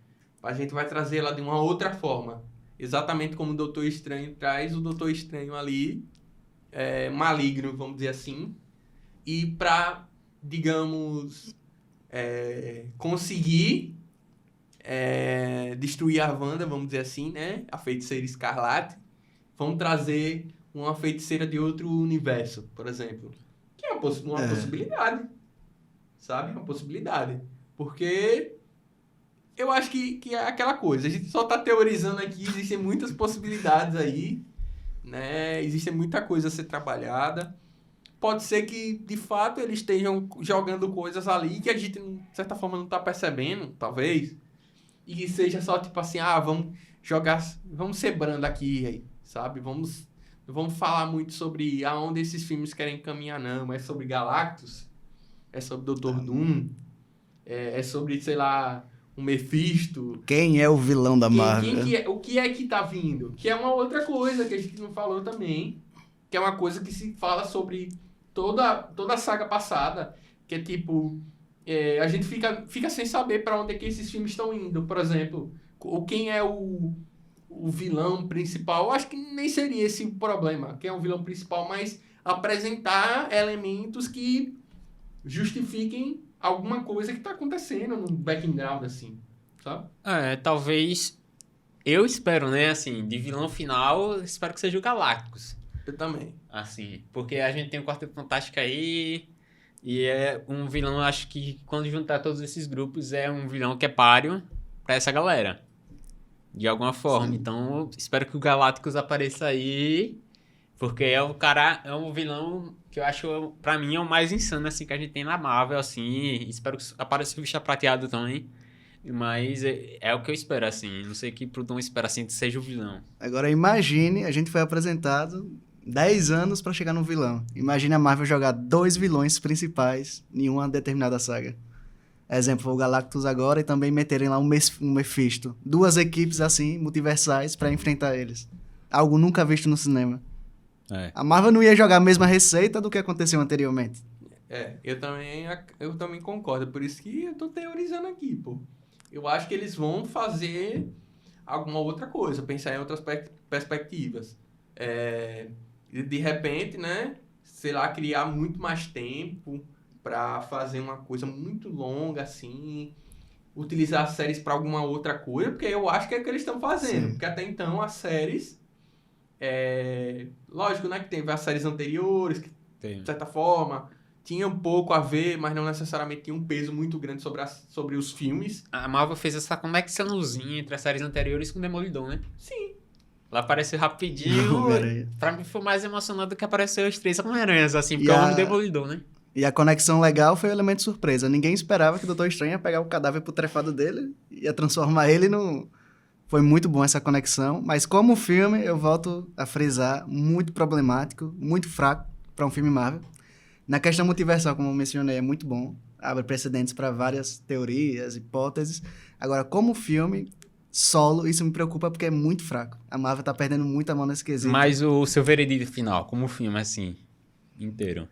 A gente vai trazer ela de uma outra forma. Exatamente como o Doutor Estranho traz o Doutor Estranho ali, maligno, vamos dizer assim. E pra, digamos, conseguir destruir a Wanda, vamos dizer assim, né? A Feiticeira Escarlate. Vamos trazer uma feiticeira de outro universo, por exemplo. Que é uma possibilidade. Sabe? Uma possibilidade. Porque... eu acho que é aquela coisa, a gente só tá teorizando aqui, existem muitas possibilidades aí, né? Existe muita coisa a ser trabalhada. Pode ser que, de fato, eles estejam jogando coisas ali que a gente, de certa forma, não tá percebendo, talvez. E que seja só tipo assim, vamos ser brando aqui, sabe? Vamos falar muito sobre aonde esses filmes querem caminhar, não. É sobre Galactus, é sobre Doutor Doom, é sobre, sei lá... um Mephisto. Quem é o vilão da Marvel? O que é que tá vindo? Que é uma outra coisa que a gente não falou também. Que é uma coisa que se fala sobre toda a saga passada. Que é tipo... a gente fica sem saber para onde é que esses filmes estão indo. Por exemplo, quem é o vilão principal. Eu acho que nem seria esse o problema. Quem é o vilão principal, mas apresentar elementos que justifiquem alguma coisa que tá acontecendo no background, assim, sabe? Talvez... Eu espero, né, assim, de vilão final, eu espero que seja o Galactus. Eu também. Assim, porque a gente tem o Quarteto Fantástico aí, e é um vilão, acho que quando juntar todos esses grupos, é um vilão que é páreo pra essa galera. De alguma forma. Sim. Então, eu espero que o Galactus apareça aí, porque é um vilão que eu acho, pra mim, é o mais insano, assim, que a gente tem na Marvel, assim. Espero que apareça o Bicha Prateado também. Mas é o que eu espero, assim. Não sei que Proton espera, assim, que seja o vilão. Agora imagine, a gente foi apresentado 10 anos pra chegar no vilão. Imagine a Marvel jogar 2 vilões principais em uma determinada saga. Exemplo, o Galactus agora e também meterem lá um Mephisto. 2 equipes assim, multiversais, pra enfrentar eles. Algo nunca visto no cinema. A Marvel não ia jogar a mesma receita do que aconteceu anteriormente. Eu também concordo. Por isso que eu tô teorizando aqui, pô. Eu acho que eles vão fazer alguma outra coisa, pensar em outras perspectivas. De repente, né? Sei lá, criar muito mais tempo para fazer uma coisa muito longa, assim. Utilizar as séries para alguma outra coisa, porque eu acho que é o que eles estão fazendo. Sim. Porque até então as séries... Lógico, né? Que teve as séries anteriores, que de certa forma... Tinha um pouco a ver, mas não necessariamente tinha um peso muito grande sobre os filmes. A Marvel fez essa conexãozinha entre as séries anteriores com o Demolidor, né? Sim. Ela apareceu rapidinho. Homem-Aranha. Pra mim foi mais emocionante do que apareceu os 3 Homem-Aranhas, assim, E porque é o a- nome Demolidor, né? E a conexão legal foi o elemento surpresa. Ninguém esperava que o Doutor Estranho ia pegar o cadáver putrefado dele e ia transformar ele no... Foi muito bom essa conexão, mas como filme, eu volto a frisar, muito problemático, muito fraco para um filme Marvel. Na questão multiversal, como eu mencionei, é muito bom. Abre precedentes para várias teorias, hipóteses. Agora, como filme, solo, isso me preocupa porque é muito fraco. A Marvel tá perdendo muita mão nesse quesito. Mas o seu veredito final, como filme, assim, inteiro.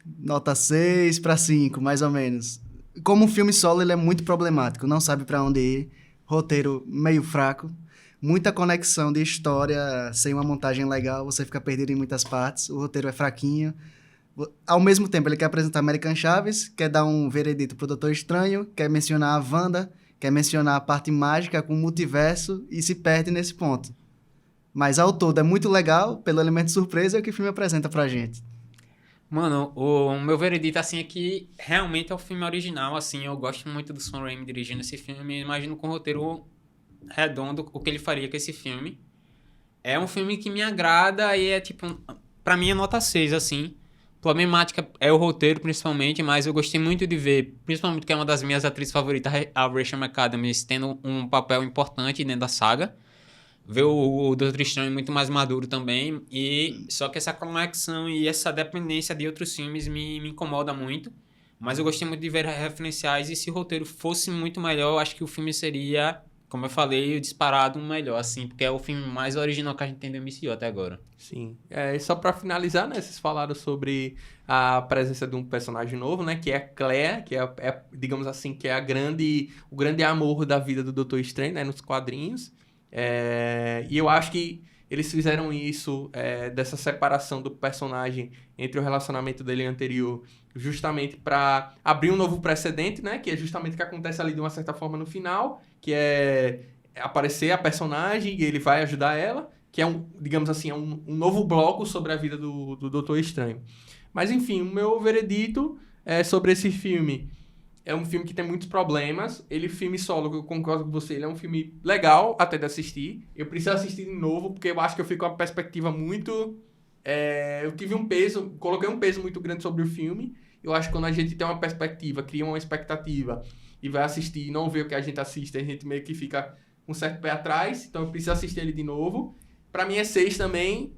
Nota 6 para 5, mais ou menos. Como filme solo, ele é muito problemático. Não sabe para onde ir. Roteiro meio fraco. Muita conexão de história sem uma montagem legal. Você fica perdido em muitas partes. O roteiro é fraquinho. Ao mesmo tempo, ele quer apresentar American Chaves, quer dar um veredito pro Doutor Estranho, quer mencionar a Wanda, quer mencionar a parte mágica com o multiverso e se perde nesse ponto. Mas ao todo é muito legal, pelo elemento surpresa, é o que o filme apresenta pra gente. Mano, o meu veredito, assim, é que realmente é o filme original, assim, eu gosto muito do Sam Raimi dirigindo esse filme, imagino com o roteiro redondo o que ele faria com esse filme. É um filme que me agrada e é, tipo, pra mim é nota 6, assim. Problemática é o roteiro, principalmente, mas eu gostei muito de ver, principalmente que é uma das minhas atrizes favoritas, a Rachel McAdams, tendo um papel importante dentro da saga. Ver o Doutor Estranho muito mais maduro também, e só que essa conexão e essa dependência de outros filmes me incomoda muito. Mas eu gostei muito de ver referenciais, e se o roteiro fosse muito melhor, eu acho que o filme seria, como eu falei, disparado um melhor, assim, porque é o filme mais original que a gente tem do MCU até agora. Sim. E só pra finalizar, né? Vocês falaram sobre a presença de um personagem novo, né? Que é a Claire, que digamos assim, que é o grande amor da vida do Doutor Estranho, né? Nos quadrinhos. E eu acho que eles fizeram isso, dessa separação do personagem entre o relacionamento dele anterior, justamente para abrir um novo precedente, né? Que é justamente o que acontece ali de uma certa forma no final, que é aparecer a personagem e ele vai ajudar ela, que é digamos assim, um novo bloco sobre a vida do Doutor Estranho. Mas enfim, o meu veredito sobre esse filme é um filme que tem muitos problemas. Filme solo, eu concordo com você, ele é um filme legal até de assistir. Eu preciso assistir de novo, porque eu acho que eu fico com uma perspectiva muito... eu tive coloquei um peso muito grande sobre o filme. Eu acho que quando a gente tem uma perspectiva, cria uma expectativa e vai assistir e não vê o que a gente assiste, a gente meio que fica com um certo pé atrás. Então eu preciso assistir ele de novo. Pra mim é 6 também.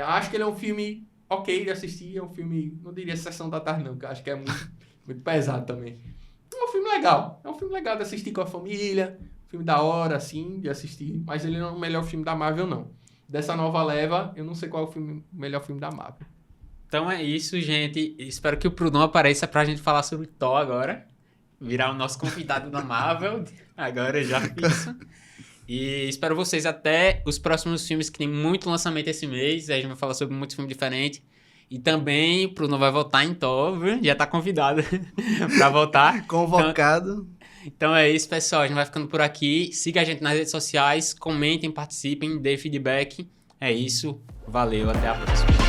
Acho que ele é um filme ok de assistir. É um filme, não diria sessão da tarde não, porque eu acho que é muito pesado também. É um filme legal. É um filme legal de assistir com a família. Um filme da hora, assim, de assistir. Mas ele não é o melhor filme da Marvel, não. Dessa nova leva, eu não sei qual é o melhor filme da Marvel. Então é isso, gente. Espero que o Prudon apareça pra gente falar sobre Thor agora. Virar o nosso convidado da Marvel. Agora eu já fiz isso. E espero vocês até os próximos filmes, que tem muito lançamento esse mês. A gente vai falar sobre muitos filmes diferentes. E também, o Bruno vai voltar em Thor, viu? Já tá convidado pra voltar. Convocado. Então é isso, pessoal. A gente vai ficando por aqui. Siga a gente nas redes sociais, comentem, participem, dê feedback. É isso. Valeu, até a próxima.